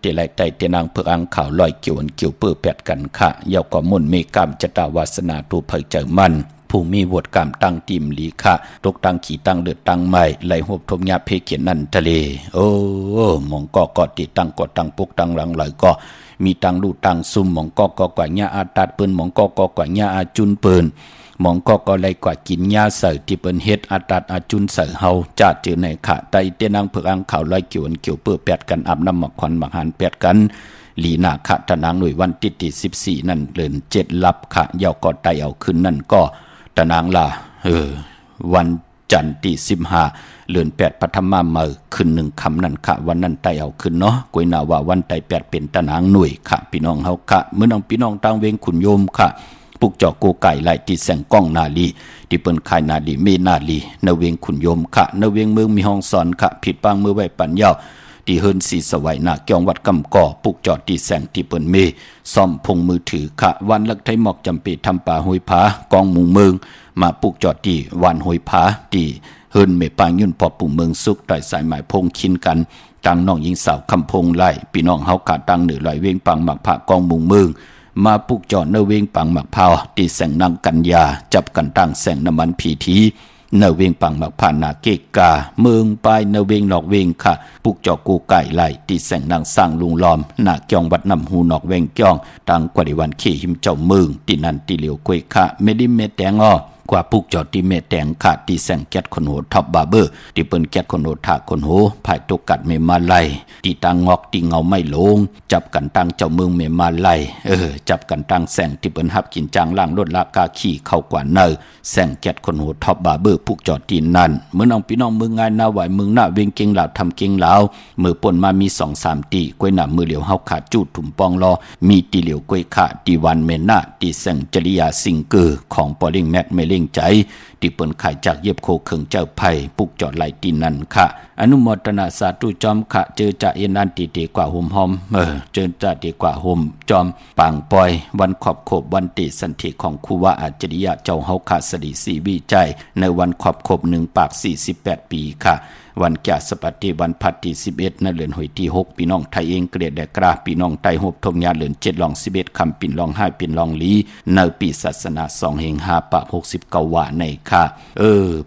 B: เตไหลไตเตนางเพื่ออังข่าวลอยเกี่ยวเกี่ยวเปื้อแปดกันค่ะเยาก็มุ่นเมกามจตาวาสนาตูเผยเจอมันผู้มีวดกามตั้งติมลีค่ะตกตั้งขี่ตั้งเดือดตั้งใหม่ไหลหบทมยาเพเขียนนันทะเลมองก็ติตั้งก็ตั้งปุกตั้งหลังไหลก็มีตังลูตังซุ่มหมองก็กว่าญาอาตัดปืนหมองก็กว่าญาอาจุนปืนหมองก็เลยกว่ากินญาเสือที่เปิ้นเฮ็ดอาตัดอาจุนเสือเฮาจะเจอในขะไตเตนางเผือกอังข่าวลอยเกี่ยวเปื้อแปดกันอาบน้ำหมักควันหมักหันแปดกันลีนาขะตะนางหน่วยวันที่14นั่นเดือน7ลับขะเยาก็ไตเอาขึ้นนั่นก็ตะนางล่ะวันจันทร์ที่15เดือน8ปฐมมาขึ้น1ค่ำนั่นค่ะวันนั้นไตเอาขึ้นเนาะกวยนาว่าวันไต8เป็นตะนางหน่วยค่ะพี่น้องเฮาค่ะมื้อน้องพี่น้องต่างเวงขุนโยมค่ะปุกจอกโกไก่ไหลที่แสงก้องนาลีที่เปิ้นขายนาลีเมนาลีนเวงขุนโยมค่ะนเวงเมืองมีห้องสอนค่ะผิดปางมือไว้ปัญญาที่เฮิรนสีสวัยนาเกียงวัดกำก่อปุกจอดที่แสงที่เปิ้นเมซ่อมพงมือถือค่ะวันลักไทยหมอกจำปีทำป่าห้วยผากองหมู่เมืองมาปุกจอดที่วันห้วยผาที่เฮิรนเมปางยุ่นพอปู่เมืองสุขต่อยสายหมายพงคินกันตังน้องหญิงสาวคำพงไล่พี่น้องเฮาขาตังเหนือลอยเวงปังหมักผากองหมู่เมืองมาปุกจอดเนเวงปังหมักพาวที่แสงนางกัญญาจับกันตั้งแสงน้ำมันผีทีเนเวงปังหมักผ่านนาเกกาเมืองปลายเนเวงนอกเวงค่ะปุกจอกูไก่ไหลที่แสงนางสร้างลุงล้อมนาเกียงวัดนำหูนอกเวงเกียงตังกว่าดิวันขี้หิมเจ้าเมืองที่นันที่เหลียวกวยค่ะไม่ได้เมแตงกว่าปุกจอดที่เมแตงค่ะที่แสงแก๊สคนโหท็อปบาร์เบอร์ที่เปิ้นแก๊สคนโหถาคนโหภายตกกัดเมมาไลที่ตังงอกที่เงาไม่ลงจับกันตั้งเจ้าเมืองเมมาไลจับกันตั้งแสงที่เปิ้นหับกินจางล่างรถลากาขี่เข้ากว่าเนอแสงแก๊สคนโหท็อปบาร์เบอร์ปุกจอดที่นั่นเมื่อน้องพี่น้องเมืองงานนาไหวเมืองหน้าเวียงเก่งลาวทำเก่งลาวมือป่นมามี 2-3 ตีกวยหน้ามือเหลียวเฮาขาดจูดถุมปองรอมีตีเหลียวกวยขาตีวันเมน่าตีแสงจริยาสิงเกอร์ของปอลิงแม็กเมลิงใจที่เปิ้นขายจากเย็บโคเขิงเจ้าไผ่ปุกจอดไหลตีนั่นค่ะอนุโมทนาสาธุจอมค่ะเจอจะเอ็นนันตีกว่าห่มหอมเจอจะดีกว่าห่มจอมปางปอยวันขอบขบวันติสันติของครูวาอาจริยะเจ้าเฮาขาสดีสีวิจัยในวันขอบขบ1 ปาก48 ปีค่ะวันแก่สปัติวันพัดที่11นั่นเดือนหอยที่6พี่น้องไทยเองเกลียดแดกราพี่น้องไตหบทมยาเดือน7ลอง11คำปิ่นลอง5ปิ่นลองลีในปีศาสนา2แห่ง5ปาก69ว่าในค่ะ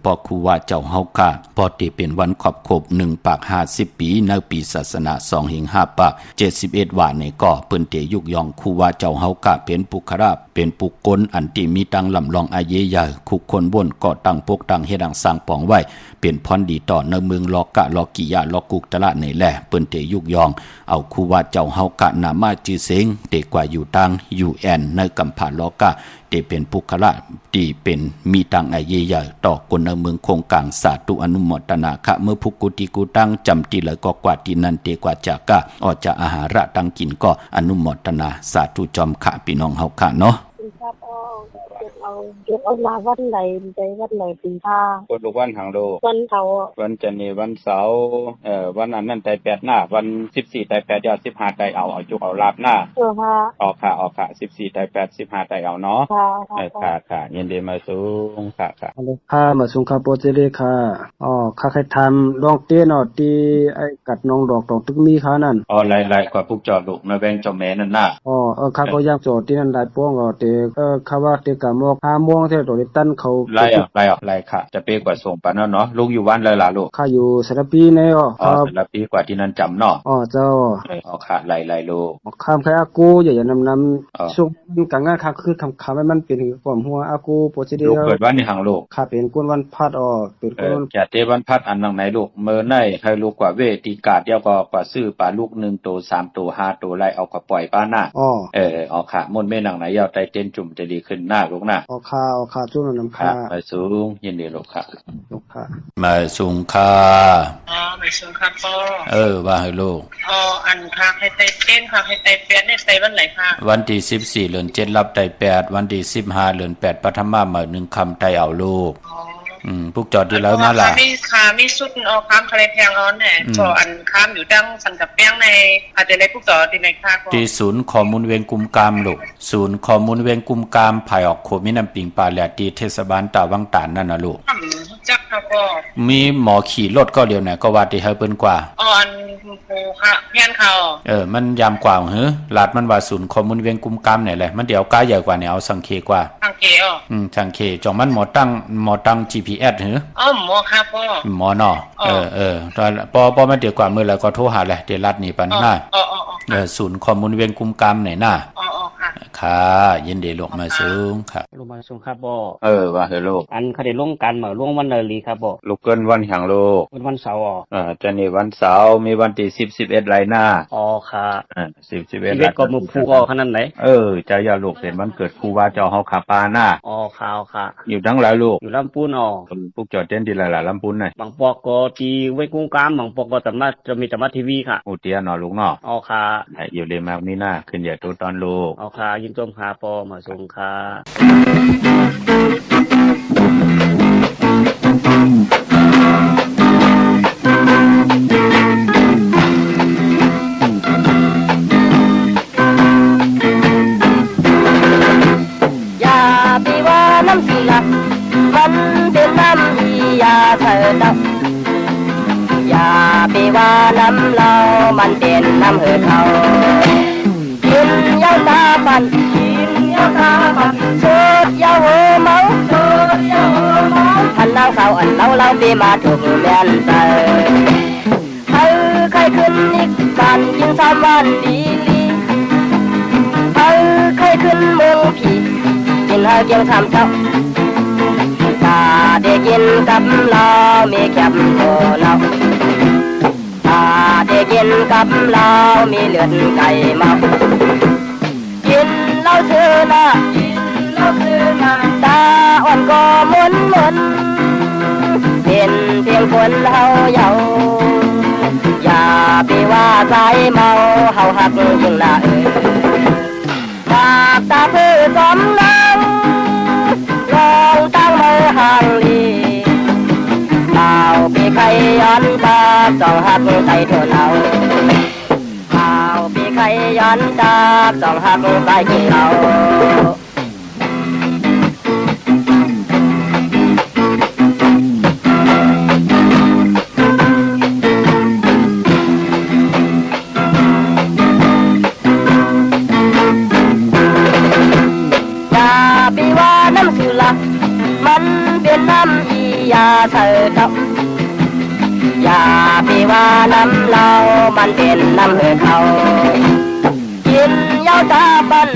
B: พอครูว่าเจ้าเฮาค่ะพอที่เป็นวันขอบขบ1 ปาก50 ปีในปีศาสนา2แห่ง5ปาก71ว่าในก็เปิ้นเตยุกยองครูว่าเจ้าเฮาค่ะเป็นปุคราเป็นปุกกลอันที่มีตังลำลองอาเยยาคุกคนบ่นก็ตั้งปกตั้งเฮ็ดดังสร้างปองไว้เป็นพรดีต่อในเมืองลอกะลอกิยาลอกุกตะละในแหละเปิ้นเตยุกยองเอาครูว่าเจ้าเฮากะนามาจือเสงเตกว่าอยู่ตัง UN ในกำผาลอกะเตเป็นปุคละที่เป็นมีตังอาเยยาต่อคนในเมืองคงกลางสาธุอนุโมทนาคะเมื่อพุกุติกุตังจำตีเลยก็กว่าที่นั่นเตกว่าจากะออกจากอาหาระตังกินก็อนุโมทนาสาธุจอมคะพี่น้องเฮาค่ะเนาะ
D: ครับเอาลาวันไหนใจวันไหนปีท่า
E: คนลูกวันหางโล
D: วันเสาร์
E: วันจันทร์นี่วันเสาร์วันอันนั้นไต8หน้าวัน14ไต8ยอด15ไตเอาจุกเอาลาบหน้า
D: ค่ะ
E: ออกค่ะ14ไต8 15ไตเอาเนาะค่ะยินดีมาสูงค่ะ
F: ค่ะมาสูงค่ะโปรเจเรค่ะค่ะใครทำลองเต้นตีไอ้กัดน้องดอกตึกมีค่ะนั่น
E: ไล่กว่าปุกจอดลูกมาแบ่งเจ้าแม่นั่นน่ะ
F: ค่ะก็ย่างจอดที่นั่นหลายป้องเตค่ะว่าเตกะมอก5ม่วงเท่าตัวตั้นเขา
E: ไล่ค่ะจะเปกว่าส่งปานเนาะลูกอยู่วันเลยล่ะลูก
F: ค่ะอยู่สระปีใน
E: สระปีกว่าที่นั่นจำเนาะ
F: เจ้า
E: ค่ะไล่ลูก
F: ข้ามใครอากูอย่านำสุกกลางงานค่ะคือคำให้มันเป็นความหัวอากูโปรเจเร
E: ลูกเกิดวันนี้หังลูก
F: ค่ะเป็นกวนวันพัดเป็นกวน
E: จะเตวันพัดอันนังไหนลูกเมื่อไหนให้ลูกกว่าเวทีกาดเดียวก็กว่าซื้อปลาลูก1ตัว3ตัว5ตัวไล่เอาก็ปล่อยป้าหน้าค่ะมนแม่นังไหนยาวไตเต้นจุ่มจะดีขึ้นหน้าลูกหน้า
F: ค่ะจุ่มน้ำค่ะ
E: มาสูงยินดีลูกค่ะ
B: มาสูงค่ะ
G: มาสูงค่ะพ่
B: อว่าให้ลูก
G: อันค่ะให้ไตเต้นค่ะให้ไตเปียนในไตวันไหนค่ะ
B: วันที่14เดือน7รับไต8วันที่15เดือน8ปฐมมา1คำไตเอาลูกพวกจอดที่แล้วมาล่ะ
G: มีสุดค้ามทะเลแพงเนี่ยจออันค้ามอยู่ดังสันกับแป้งในอาจจะได้พวกจอดที่ในค่าก็
B: ที่ศูนย์ข้อมูลเวงกุมกามลูกศูนย์ข้อมูลเวงกุมกามภายออกโคมิน้ำปิงปลาแหลตีเทศบาลตาวังตานนั่นน่ะลูก
G: จ จักค่ะพ่อ
B: มีหมอขี่รถก็เดียวเนี่ยก็ว่าที่ให้เปิ้นกว่า
G: อันปูค่ะเพี้ยนเขา
B: มันยามกว่าเหรอลาดมันว่าศูนย์ข้อมูลเวียงกุมกรรมเนี่ยแหละมันเดี๋ยวก้าใหญ่กว่าเนี่ยเอาสังเคกว่า
G: สังเค
B: สังเคจองมันหมอตั้ง GPS เหรอ
G: หมอค่ะพ่อ
B: หมอเนาะตอนปอมาเดี๋ยวกว่ามื้อแล้วก็โทรหาแหละเดี๋ยวรัดนี่ปันหน้าศูนย์ข้อมูลเวียงกุมกรรมเนี่ยน่ะค่ะยินดีลงมาสูงครับ
H: ลงมาสูงครับบ่
E: ว่าเฮโล
H: อันเขาได้ลงกันมาลงวันลีครับบ่
E: ลูกเกินวันหยังโลก
H: วันเสาร์
E: จะนี่วันเสาร์มีวันที่10 11ไหลหน้า
H: ค่ะ
E: 10 11
H: ก็มื้อผู้ขนาดไหน
E: จะอย่าลูกเป็นวันเกิดครูว่าเจ้าเฮาขาปาหน้า
H: ค่ะ
E: อยู่ทั้งหลายลูก
H: อยู่ลำพูน
E: พวกจอดเต้นที่หลายๆลำพูนน่ะ
H: บางปอกก็ที่ไว้กุ้งกามบางปอกก็จะมีทีวีค่ะ
E: อุเตียนลูกเนาะ
H: ค่ะ
E: อยู่เลยมากนี่น่าขึ้นอย่าตัวตอนลูก
H: ค่ะยินต้มค่ะปอมาส่งค่ะ
I: อย่าไปว่าน้ำสิละมันเป็นน้ำอียาเธอดอกอย่าไปว่าน้ำเรามันเป็นน้ำเหือเขากินยาตาปันสุดยาหัวเมาพันนางสาวอันเราไปมาถูกแม่นใจใครขึ้นอีกบ้านกิน3 วันดีใครขึ้นเมืองผีกินเกี่ยง3 เจ้าตาได้กินกับเรามีแคบโตเราตาได้กินกับเรามีเลือดไก่เมากินเหล้าซื้อนะตาอ่อนก็หมุนเป็นเพียงคนเฮาเยาอย่าไปว่าใจเมาเฮาหักยิ่งละปากตาเพื่อสมน้ำลองตั้งมือห่างลีเป่าปีไข่ย้อนตาสองหักใจเธอเราปีไข่ย้อนตาสองหักใจกินเราอย่าไปว่าน้ำสิละมันเป็นน้ำอียาเธอดอกอย่าไปว่าน้ำเรามันเป็นน้ำเหือเขากินยาตาบัน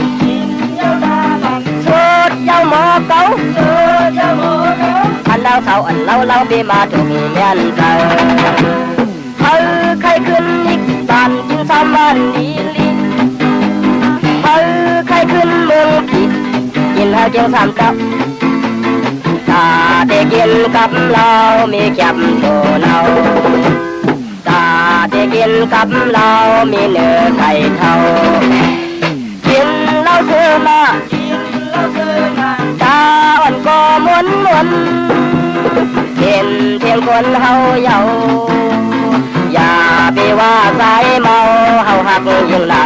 I: สุดยาหมอเก่าอันเราเสาอันเราไปมาถูกแม่นใจใครขึ้นอีกบ้านกิน3 วันดีใครขึ้นเมืองผีกินเกี่ยง3 เจ้าตาได้กินกับเรามีแคบโตเราตาได้กินกับเรามีเนื้อไก่เท่ากินเหล้าซื้อมาตาอ่อนก็หมุนเป็นเพียงคนเฮาเยาอย่าไปว่าใจเมาเฮาหักยิ่งละ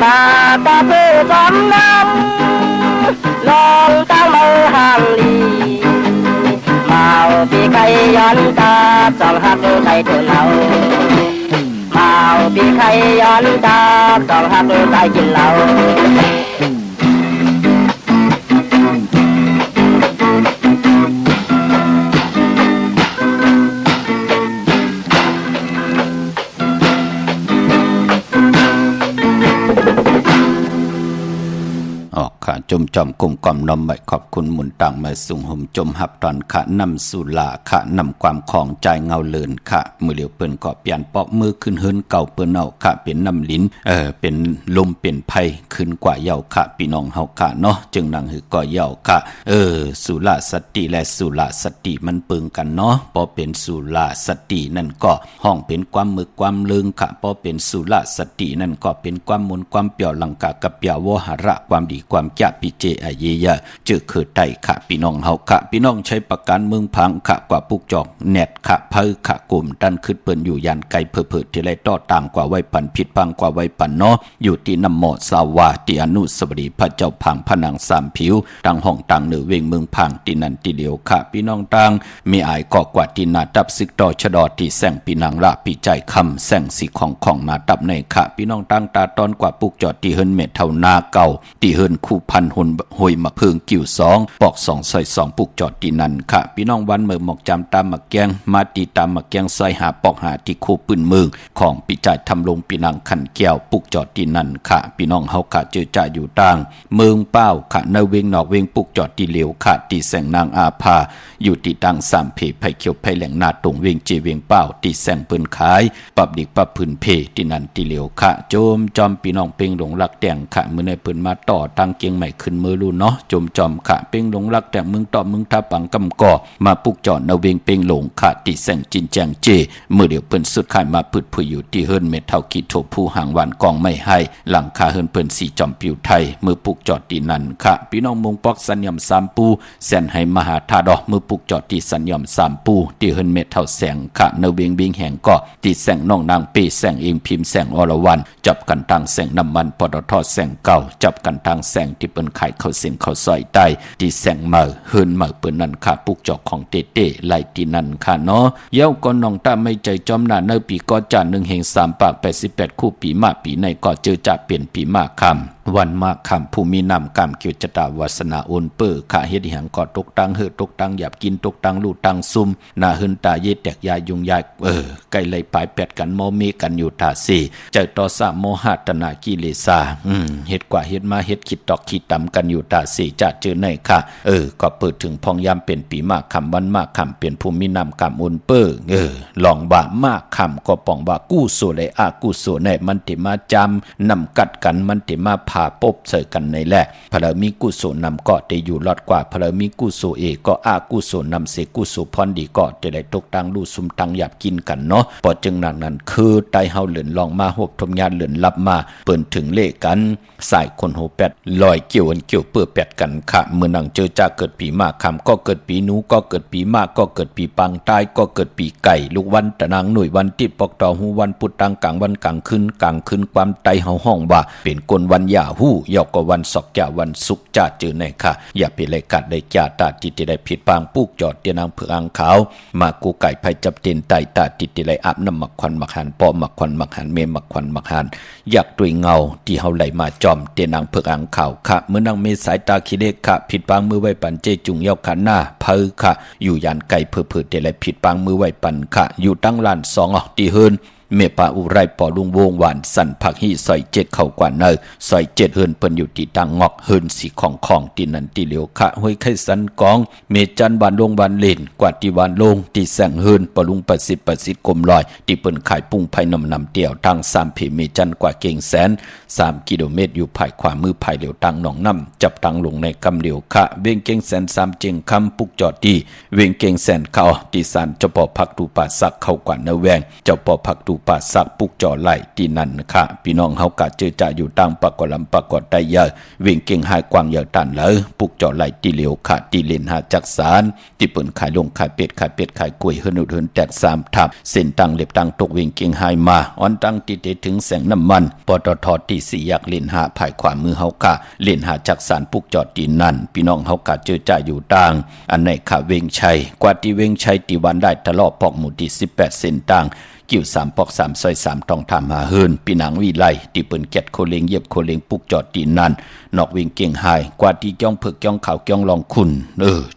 I: ตาเพื่อสมน้ำลองตั้งมือห่างลีเมาปีไข่ย้อนตาสองหักใจเธอเราเมาปีไข่ย้อนตาสองหักใจกินเรา
B: จมจอมกลุ่มกล่อมนอมใหม่ขอบคุณหมุนต่างมาสุ่งห่มจมหับตอนขะนำสุลาขะนำความของใจเงาเลินขะมือเหลียวเปิ้นก็เปลี่ยนปอกมือขึ้นเฮินเก่าเปิ้นเอาขะเป็นน้ำลิ้นเป็นลมเป็นไผขึ้นกว่าเหย้าขะพี่น้องเฮาขะเนาะจึงนังหือก็เหย้าขะสุลาสติและสุลาสติมันปึงกันเนาะพอเป็นสุลาสตินั่นก็ห้องเป็นความมึกความลึงขะพอเป็นสุลาสตินั่นก็เป็นความมนความเปี่ยวลังกะกับเปี่ยวโวหระความดี ความจะปิเจอาเยยะเจอคือไตค่ะพี่น้องเฮาค่ะพี่น้องใช้ประกันเมืองพังค่ะกว่าปุกจอกแนดค่ะเพิ่ค่ะกลุ่มดันขึ้นเปิ้นอยู่ยันไกลเพิ่ๆที่ไรต่อต่างกว่าไว้ปันผิดพังกว่าไว้ปันเนาะอยู่ที่น้ำหมอสาวาที่อนุสาวรีย์พระเจ้าพังผนังสามผิวต่างห้องต่างเหนือเวงเมืองพังที่นั่นที่เดียวค่ะพี่น้องต่างมีอายก่อกว่าที่นาดับซึกต่อชะดอที่แสงปีนางละปีใจคำแสงสีของนาดับในค่ะพี่น้องต่างตาตอนกว่าปุกจอดที่เฮินเม็ดเท่านาเก่าที่เฮินคู่พันหุ่นหอยมาเพิงกิ่ว2ปอก2ใส่2ปุกจอดที่นั่นค่ะพี่น้องวันเมื่อหมอกจำตามมาแกงมาตีตามมาแกงใส่หาปอกหาที่คู่ปืนเมืองของปีใจทำลงปีนางขันแก้วปุกจอดที่นั่นค่ะพี่น้องเฮาค่ะเจอจ่าอยู่ต่างเมืองเป้าค่ะในเวงนอกเวงปุกจอดที่เหลียวค่ะที่แสงนางอาภาอยู่ที่ดังสามเพไผเขียวไผแหลงนาตรงเวงเจเวงเป้าที่แสงปืนขายปับดิกปับพื้นเพที่นั่นที่เหลียวค่ะโจมจอมพี่น้องเป่งหลงรักแต่งค่ะมื้อในเพิ่นมาต่อทางเกียงใหม่ขึ้นมือลู่เนาะโจมจอมค่ะเป่งหลงรักแต่งมึงต่อมึงทับปังกำก่อมาปุกจอดในเวงเป่งหลงค่ะที่แสงจินแจงเจเมื่อเดี๋ยวเพิ่นสุดขายมาพืดผุยอยู่ที่เฮิรนเม็ดเท่ากิโถผู้ห่างหวานกองไม่ให้หลังคาเฮิรนเพิ่นสีจอมปิวไทยมือปุกจอดที่นั่นค่ะพี่น้องมงปอกสัญญมสามปูแสนให้มหาธาดอกมือปุกจอดที่สัญญมสามปูที่เฮิรนเม็ดเท่าแสงค่ะในเวียงบิงแห่งก็ที่แสงน้องนางปีแสงเองพิมพ์แสงอรวันจับกันทางแสงน้ำมันปตทแสงเก่าจับกันทางแสงที่เปิ้นขายข้าวเส้นข้าวซอยใต้ที่แสงเมื่อเฮิรนเมื่อเปิ้นนั่นค่ะปุกจอดของเต้เต้ไล่ที่นั่นค่ะเนาะเย้าก็น้องตาไม่ใจจอมหน้าในปีก็จาน1แห่ง3ปาก88คู่ปีมาปีในก็เจอจะเปลี่ยนปีมาคำวันมาคำผู้มีนำกรรมเกี่ยวจตาวาสนาโอนเปื้อขาเฮ็ดหังก็ตกตังเฮือตกตังหยาบกินตกตังลู่ตังซุ่มหน้าหึนตาเยแตกยายุงยายไกลเลยปลายแปดกันมอมีกันอยู่ตาสี่ใจต่อสะโมหะตนากิเลสาเฮ็ดกว่าเฮ็ดมาเฮ็ดคิดตอกคิดตำกันอยู่ตาสี่จะเจอในค่ะก็เปิดถึงพองยามเป็นปีมาคำวันมาคำเปลี่ยนผู้มีนำกรรมโอนเปื้อลองบ่ามากคำก็ป่องว่ากู้โซเลยอากู้โซในมันติมาจำนำกัดกันมันติมาผ่าปบเสยกันในแหละพระมีกุศลนำก็ได้อยู่รอดกว่าพระมีกุศลเอก็อากุศลนำเสกุศลพรดีก็ได้ตกตังลู่ซุมตังหยับกินกันเนาะพอจึงนั้นคือไตเฮาเหลือนลองมาหบทมญาเหลือนรับมาเปิ้นถึงเลขกันสายคนโหแปดลอยเกี่ยวเกี่ยวเปื้อแปดกันค่ะเมื่อนังเจอจากเกิดปีมาคำก็เกิดปีหนูก็เกิดปีมาก็เกิดปีปังใต้ก็เกิดปีไก่ลูกวันตะนางหน่วยวันติดปอกต่อหูวันพุธตังกลางวันกลางคืนความไตเฮาห้องว่าเป็นกลวันยาหู้ยอกก็วันศอกแก่วันสุกจ่าเจอในค่ะอย่าไปเลยกัดได้จ่าตาติดได้ผิดปางปุกจอดเตียนางเผือกอังขาวมากูไก่ไผจับเตียนไตตาติดได้อาบน้ำมักควันมักหันปอมักควันมักหันเมมักควันมักหันอยากด้วยเงาที่เฮาไหลมาจอมเตียนางเผือกอังขาวค่ะเมื่อนางเมสายตาขี้เล็กค่ะผิดปางมือไว้ปันเจจุงยอกขันหน้าเผอค่ะอยู่ยันไก่เผือเตียได้ผิดปางมือไว้ปันค่ะอยู่ตั้งลาน2ที่เฮิรนเมปาอุไรปอลุงวงหวานสันผักฮีซอย7เข้ากว่าเนอซอย7เฮิรนเปิ้นอยู่ที่ตังงอกเฮิรนสีของที่นั่นที่เหลียวคะห้วยไข่สันกองเมจันบานลงบานเล่นกว่าที่วานลงที่แสงเฮิรนปอลุงประสิทธิ์กลมลอยที่เปิ้นขายปุ้งไผนำเตี่ยวทาง3เพเมจันกว่าเก่งแสน3กิโลเมตรอยู่ภายขวามือภายเหลียวตังหนองน้ำจับตังลงในกำเหลียวคะเวงเก่งแสน3เจงคำปุกจอดดีเวงเก่งแสนเขาที่สารเจ้าปอพักตูป่าสักเข้ากว่าเนแวงเจ้าปอพักตูป่าสักปุกจอไหลที่นั่นค่ะพี่น้องเฮากะเจอจ่าอยู่ตังปากกลำปากกดได้เยอะเวงเก่งหายกวางเยอะตันเลยปุกจอไหลที่เหลียวค่ะที่เล่นหาจักสารที่เปิ้นขายลงขายเป็ดขายกล้วยเฮินแตก3ทับเส้นตังเล็บตังตกเวงเก่งหายมาออนตังติดถึงแสงน้ำมันปตทที่4อยากเล่นหาภายขวามือเฮากะเล่นหาจักสารปุกจอดที่นั่นพี่น้องเฮากะเจอจ่าอยู่ตังอันไหนค่ะเวงชัยกว่าที่เวงชัยที่วันได้ตลอดปอกหมู่ที่18เส้นตังกิ่ว3ปอก3ซอย3ต้องทำหาเฮิรนปีหนังวิไลที่เปิ้นแกดโคเลงเย็บโคเลงปุกจอดตีนั่นนอกเวงเก่งหายกว่าที่จ้องเผือกจ้องขาวจ้องลองคุณ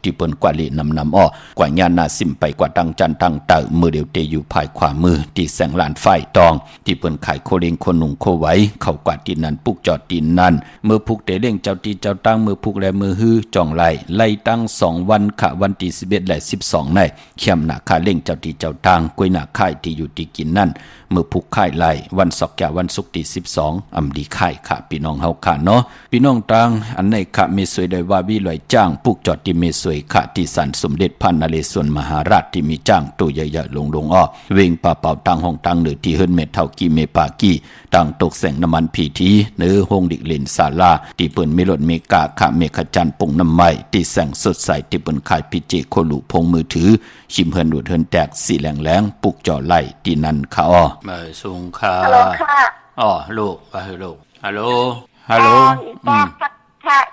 B: ที่เปิ้นกว่าเลนำอ้อกว่าญาณาซิมไปกว่าตังจันตังเตอมือเดียวเตอยู่ภายขวามือที่แสงลานไฟตองที่เปิ้นขายโคเลงคนหนุ่งโคไว้เข้ากว่าตีนั่นปุกจอดตีนั่นมือพุกเตเล่งเจ้าตีเจ้าตั้งมือพุกและมือฮื้อจ่องไล่ตั้ง2วันขะวันที่11และ12ในเข้มหน้าคาเล่งเจ้าตีเจ้าตั้งกวยหน้าค่ายที่อยู่ที่กินนั่นมือผูกค่ายไล่วันศอกแก่วันศุกร์ที่12อำดีค่ายค่ะพี่น้องเฮาค่ะเนาะพี่น้อง น้องตังอันในขะเมสวยได้ว่าวิลอยจ้างปุกจอดที่เมสวยขะที่สันสมเด็จพระนเรศวรมหาราชที่มีจ้างตัวใหญ่ๆลงอ้อเวงป่าเป่าตังห้องตังหรือที่เฮิรนเม็ดเท่ากีเมปากีตังตกแสงน้ำมันพีทีเนื้อห้องดิเลนศาลาที่เปิ้นเมลดเมกาขะเมขจันปงน้ำไม้ที่แสงสดใสที่เปิ้นขายพิเจโคลุพงมือถือชิมเฮิรนดูดเฮิรนแตกสีแหลงปุกจอไล่ที่นั่นค่ะอ้อมาส่งค่ะฮัลโหลค่ะอ๋อลูกว่าให้ลูกฮัลโหล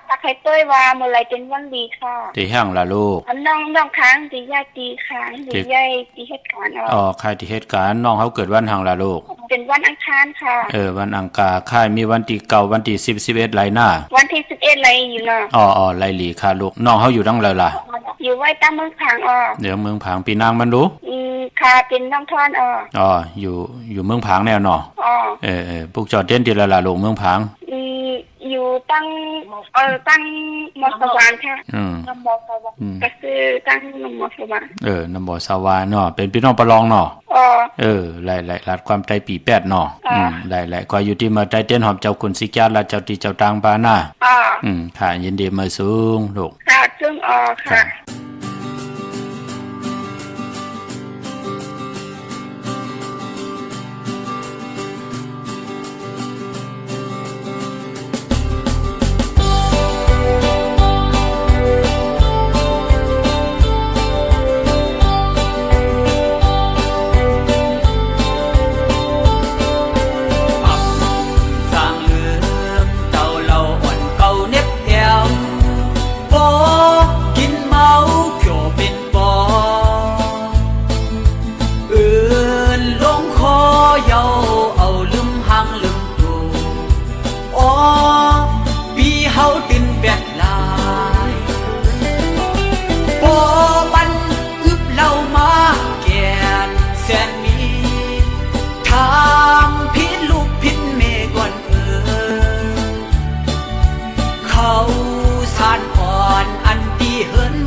D: ถ้าใครเต้ยว่าเมื่อไรเป็นวันดีค่ะ
B: ที่ห้างละลูก
D: น้องค้างที่ยายตีค้างที่ยายตีเหตุการณ์
B: ใครที่เหตุการณ์น้องเขาเกิดวันห้างละลูก
D: เป็นวันอังคารค่ะ
B: วันอังคารค่ายมีวันที่เก่าวันที่10 11ไหลหน้า
D: วันที่11ไหลอยู่เนาะ
B: ไหลหลีค่ะลูกน้องเขาอยู่ตั้งเลยล่ะ
D: อยู่ไว้ตั้งเมืองผาง
B: เดี๋ยวเมืองผางปีนางมันรู้
D: ค่ะเป็นน้องทอน
B: อยู่เมืองผางแนวเนาะพวกจอดเต้นทีละล่ะลูกเมืองผาง
D: อยู่ตั้งมอสวานค่ะน้ำมอสวานก็คือตั้งน้ำมอสวาน
B: น้ำมอสวานเนาะเป็นพี่น้องประลองเนาะหลายรัดความใจปีแปดเนาะหลายก็อยู่ที่มาใจเต้นหอมเจ้าคุณสิกาลาเจ้าตีเจ้าตังปาหน้าค่ะยินดีมาสูงลูก
D: ค่ะซึ่งค่ะ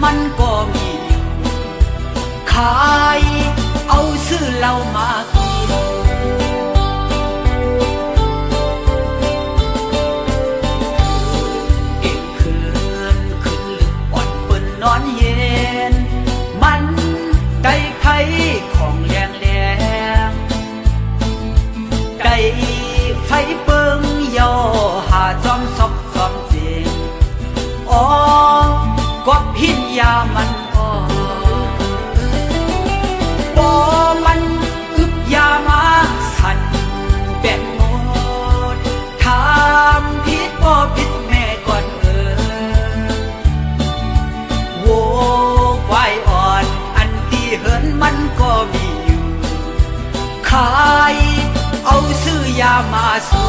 C: มันก็มีขายเอาซื้อเหล้ามากินเก่งคืนลึกอ่อนเปิ้นนอนเย็นมันได้ไข่ของแรงได้ไฟเปิ้งย่อหาจอมซอบเสียงก็พินยามันมันอึบยามาสั่นเป็นหมดถามผิดผิดแม่ก่อนโว้ควายอ่อนอันที่เหินมันก็มีอยู่ขายเอาซื้อยามาสู้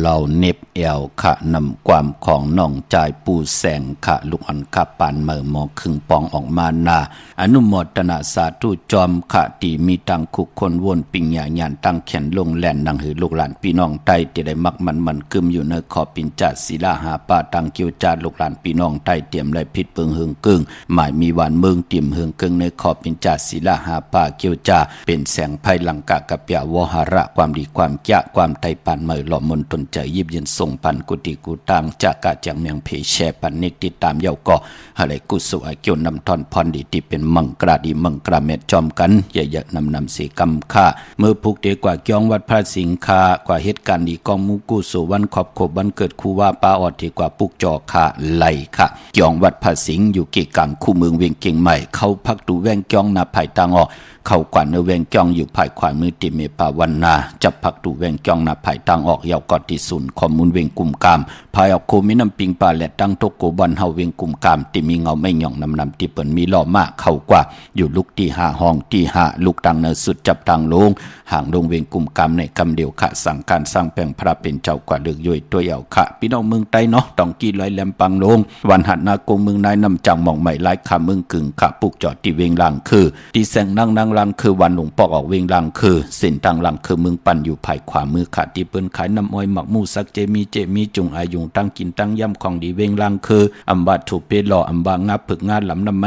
B: เหล่าเน็บแอวขะนำความของน้องจายปูแสงขะลูกอันขะปานเมื่อหมอครึ่งปองออกมานาอนุโมทนาสาธุจอมขะตีมีตังคุกคนวนปิงหยาญานตั้งแขนลงแล่นนังหือลูกหลานพี่น้องไต้ที่ได้มักมันกึมอยู่ในขอบปินจัดศิลาหาป่าตังเกียวจาดลูกหลานพี่น้องไต้เตรียมไรพิษเปิงเฮืองกึ่งหมายมีหวานเมืองเตรียมเฮืองกึ่งในขอบปินจัดศิลาหาป่าเกียวจาเป็นแสงไพลังกะกะเปียวหาระความดีความแก่ความไต้ปานเมื่อหล่อมน ตนใจยิบยินส่งปันกุฏิกูตังจากกะจากเมืองเพแชปันนิกติดตามเยาก็อะไรกุศลอาเกี่ยวนำทอนพรดีที่เป็นมังกราดีมังกราเม็ดจอมกันเยอะๆนำเสียกำค่าเมื่อผูกเดียกว่าเกี่ยงวัดพระสิงคากว่าเหตุการณ์ดีกองมูกุศลวันขอบขบวันเกิดคูว่าป้าออดที่กว่าปุกจอค่าไหลค่ะเกี่ยงวัดพระสิงอยู่เกกลางคู่เมืองเวียงเก่งใหม่เข้าพักดูแวงเกี่ยงนาภายตางออกเข้ากว่าเนเวงจ้องอยู่ภายขวามือติเมปาวันนาจับผักดูเวงจ้องหน้าภายทางออกยาวกอดที่ศูนย์ข้อมูลเวงกลุ่มกามภายออกโคมิน้ำปิงปลาและตั้งโตโกบันเฮาเวงกลุ่มกามที่มีเงาไม่หย่องนำที่เปิ่นมีล้อมากเข้ากว่าอยู่ลุกที่หาห้องที่หาลูกตังเนสุดจับทางลงห่างลงเวงกลุ่มกามในคำเดียวขะสั่งการสร้างแปลงพระเป็นเจ้ากว่าเลือกย่อยตัวเยาวขะพี่น้องเมืองใต้เนาะต้องกี่ลอยแหลมปังลงวันหัดนากงเมืองนายนำจังหม่องใหม่หลายขาเมืองกึ่งขะปุกจอดที่เวงลังคือที่แสงนั่งลังคือวันหลงปอกออกเวงลังคือเส้นทางลังคือเมืองปั่นอยู่ภายขวามือขาดที่เปิ้นขายน้ำอ้อยหมักหมูสักเจมีจุงอายุงตั้งกินตั้งย่ำของดีเวงลังคืออัมบาถูเปหล่ออัมบางาผึกงาหลำน้ำ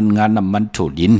B: มันถูดิน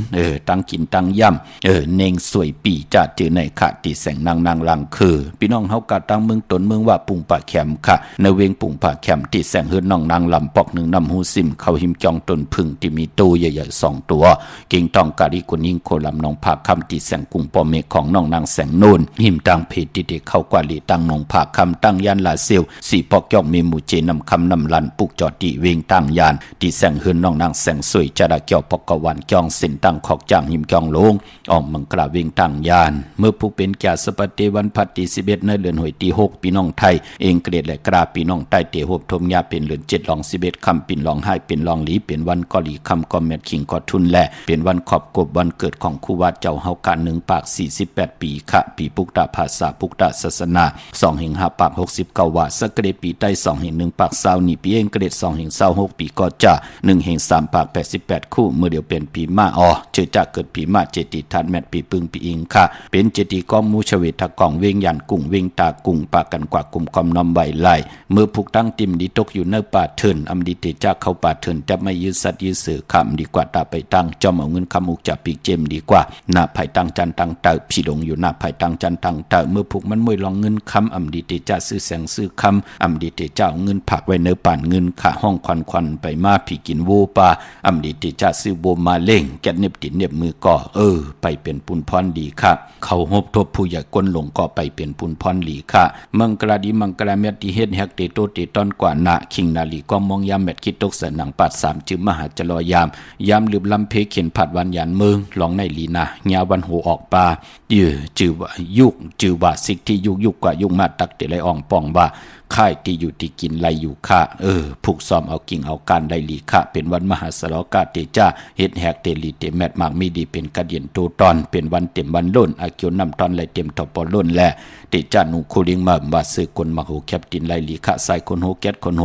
B: ตั้งกินตั้งย่ำเนงสวยปีจัดจือในขาดที่แสงนางลังคือพี่น้องเฮากะตั้งเมืองตนเมืองว่าปุ่งป่าแคมค่ะในเวงปุ่งป่าแคมที่แสงเฮือนน้องนางลำปอกหนึ่งน้ำหูซิมเขาหิมจองตนพึ่งที่มีตู้ใหญ่ๆ2ตัวเก่งต้องกะดิกุนิ่งโคลำน้องผาคำที่แสงกุ้งปอเมฆของน้องนางแสงนูนหิมตังเพจที่เด็กเข้ากว่าลีตั้งนงผาคำตั้งยานลาเซียวสีปอกยอกมีหมู่เจนำคำนำลันปุกจอดตีเวงตั้งยานที่แสงเฮือนน้องนางแสงสวยจะดาเกี่ยวปอกกวันจองสินตั้งขอกจางหิมจองลงออกมังกราเวงตั้งยานเมื่อผู้เป็นแก่สปฏิวันพัดที่11ในเดือนหวยที่6พี่น้องไทยเองเกรดและกราพี่น้องใต้เตหบทมยาเป็นเดือน7ลอง11คำปิ่นลองให้เป็นลองหลีเป็นวันกอลีคำกอมเม็ดขิงกอทุนแลเป็นวันขอบกบวันเกิดของครูวาเจ้าเฮาการ1ปาก48ปีค่ะปีปุกตะภาษาปุกตะศาสนา2แห่ง5ปาก69ว่าสกเกรปีใต้2แห่ง1ปาก20นี่ปีเองเกรด2แห่ง26ปีก็จะ1แห่ง3ปาก88คู่เมื่อเดียวเป็นปีมาอเชื่อจะเกิดปีมาเจติทันแมตปีปึงปีอิงค่ะเป็นเจติกองมูชเวทกองเวงยันกุ้งเวงตากุ้งปากันกว่ากลุ่มคอมนอมใบไล่เมื่อผูกตั้งติมดีตกอยู่ในป่าเถินอำดีเตจากเข้าป่าเถินจะไม่ยืดสัตว์ยืดเสือคำดีกว่าตาไปตั้งจอมเอาเงินคำอุกจับปีกเจมดีกว่าหน้าไผ่ตั้งจันตั้งเต่าพี่ดงอยู่หน้าไผ่ตั้งจันตั้งเต่าเมื่อผูกมันมวยลองเงินคำอำดีเตจาซื้อแสงซื้อคำอำดีเตจาเอาเงินผักไว้เนื้อป่านเงินขาห้องควันไปมาผีกินโวปาอำดีเตจาซื้อโบมาเล่งแกเน็บติดเน็บมือก่อไปเป็นปุนพรดีค่ะเขาหบทบผู้ใหญ่ก้นหลงก็ไปเป็นปุนพรหลีค่ะมังกราดีมังกราเม็ดที่เฮ็ดแฮกเตโตเตตอนกว่านาคิงนาลีก็มองยามเม็ดคิดตกเสนังปัด3จึงมหาจลอยามลืมลำเพเขียนผัดวันยันเมืองลองในลีนาญาวันโหออกปาจือว่าจือว่าสิกที่ยุกกว่ายุกมาตักเตไลอ่องป่องว่าค่ายที่อยู่ที่กินไลอยู่ค่ะผูกซ้อมเอากิ่งเอาการไลลีค่ะเป็นวันมหาสรกาเตจ้าเฮ็ดแฮกเตลีเตแมดมากมีดีเป็นกระเดียนโตตอนเป็นวันเต็มวันล้นอาเกียวนำตอนไลเต็มทปล้นแลเตจ้าหนูคูลิงมาว่าซื้อคนมาโหแคปตินไลลีค่ะใส่คนโหแก๊สคนโห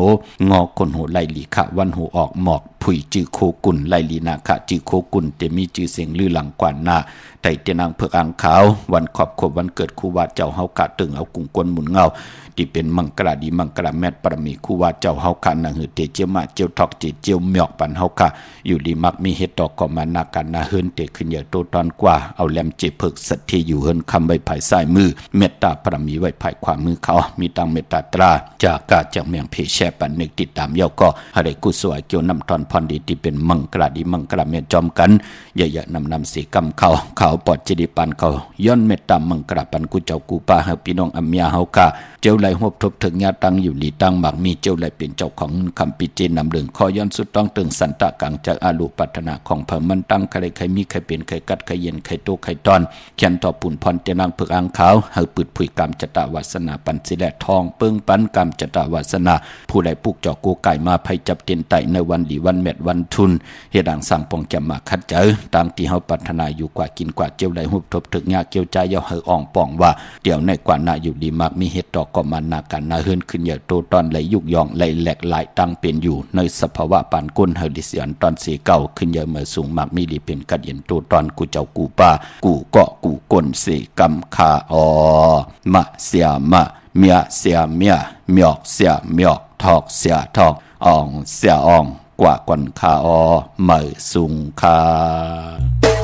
B: งอคนโหไลลีค่ะวันโหออกหมอกผุยจือโคกุนไลลีนาค่ะจือโคกุนเตมีจือเสียงลือหลังกว่าหน้าไต่เตนางเผือกอ่างขาววันขอบขบวันเกิดครูวาเจ้าเฮากะตึงเอากุงกวนหมุนเงาที่เป็นมังกราดีมังกราแมดปรมีครูวาเจ้าเฮาคันนาหือเตเจียวมาเจียวทอกเจียวเมียกปันเฮาค่ะอยู่ดีมักมีเฮ็ดดอกก็มานากันนาเฮินเตขึ้นอย่าโตตอนกว่าเอาแหลมเจเพิกสัตที่อยู่เฮินคำไว้ภายซ้ายมือเมตตาปรมีไว้ภายขวามือเขามีตังเมตตาตราจากกาจากเมียงเพแชปันนึกติดตามเยาก็ให้กุศลเกี่ยวนำตอนพรดีที่เป็นมังกราดีมังกราเมจอมกันอย่านำสีกำเขาปอดเจดีปันเขาย้อนเมตตามังกราปันกูเจ้ากูป้าเฮาพี่น้องอัมยาเฮาค่ะเจ้าไหลหบทบถึงญาตังอยู่หลีตังหมักมีเจ้าไหลเป็นเจ้าของคำปิเจนนำเรื่องขอย้อนสุดต้องตึงสันตะกังจากอาลูปัฒนาของเพิ่มมันตั้งใครมีใครเป็นใครกัดใครเย็นใครโตใครตอนเขียนต่อปุ่นพรเจนางเผือกอ่างขาวเฮาปืดผุยกรรมจตวาสนาปันสิแลทองเปิ้งปันกรรมจตวาสนาผู้ใดปลูกจอกกูไก่มาภัยจับเตียนไตในวันหลีวันเม็ดวันทุนเฮ็ดดังสั่งปองจะมาคัดเจอตามที่เฮาปรารถนาอยู่กว่ากินกว่าเจ้าไหลหุบทบถึงญาเกี่ยวใจเยาเฮาอ่องป่องว่าเดี๋ยวในกว่านาอยู่ดีมากมีเฮ็ดดอกก็มานากันนาเฮินขึ้นอย่าโตตอนไหลยุกยองไหลแหลกหลายตั้งเป็นอยู่ในสภาวะปานก้นเฮาดิเสียนตอนสีเก่าขึ้นอย่าเมื่อสูงมากมีดีเป็นกัดเย็นโตตอนกูเจ้ากูป้ากูเกาะกูก้นสีกำคามะเสียมะเมียเสียเมียเมียกเสียเมียกทอกเสียทอกอ่องเสียอ่องกว่าก่อนคาเมื่อสูงคา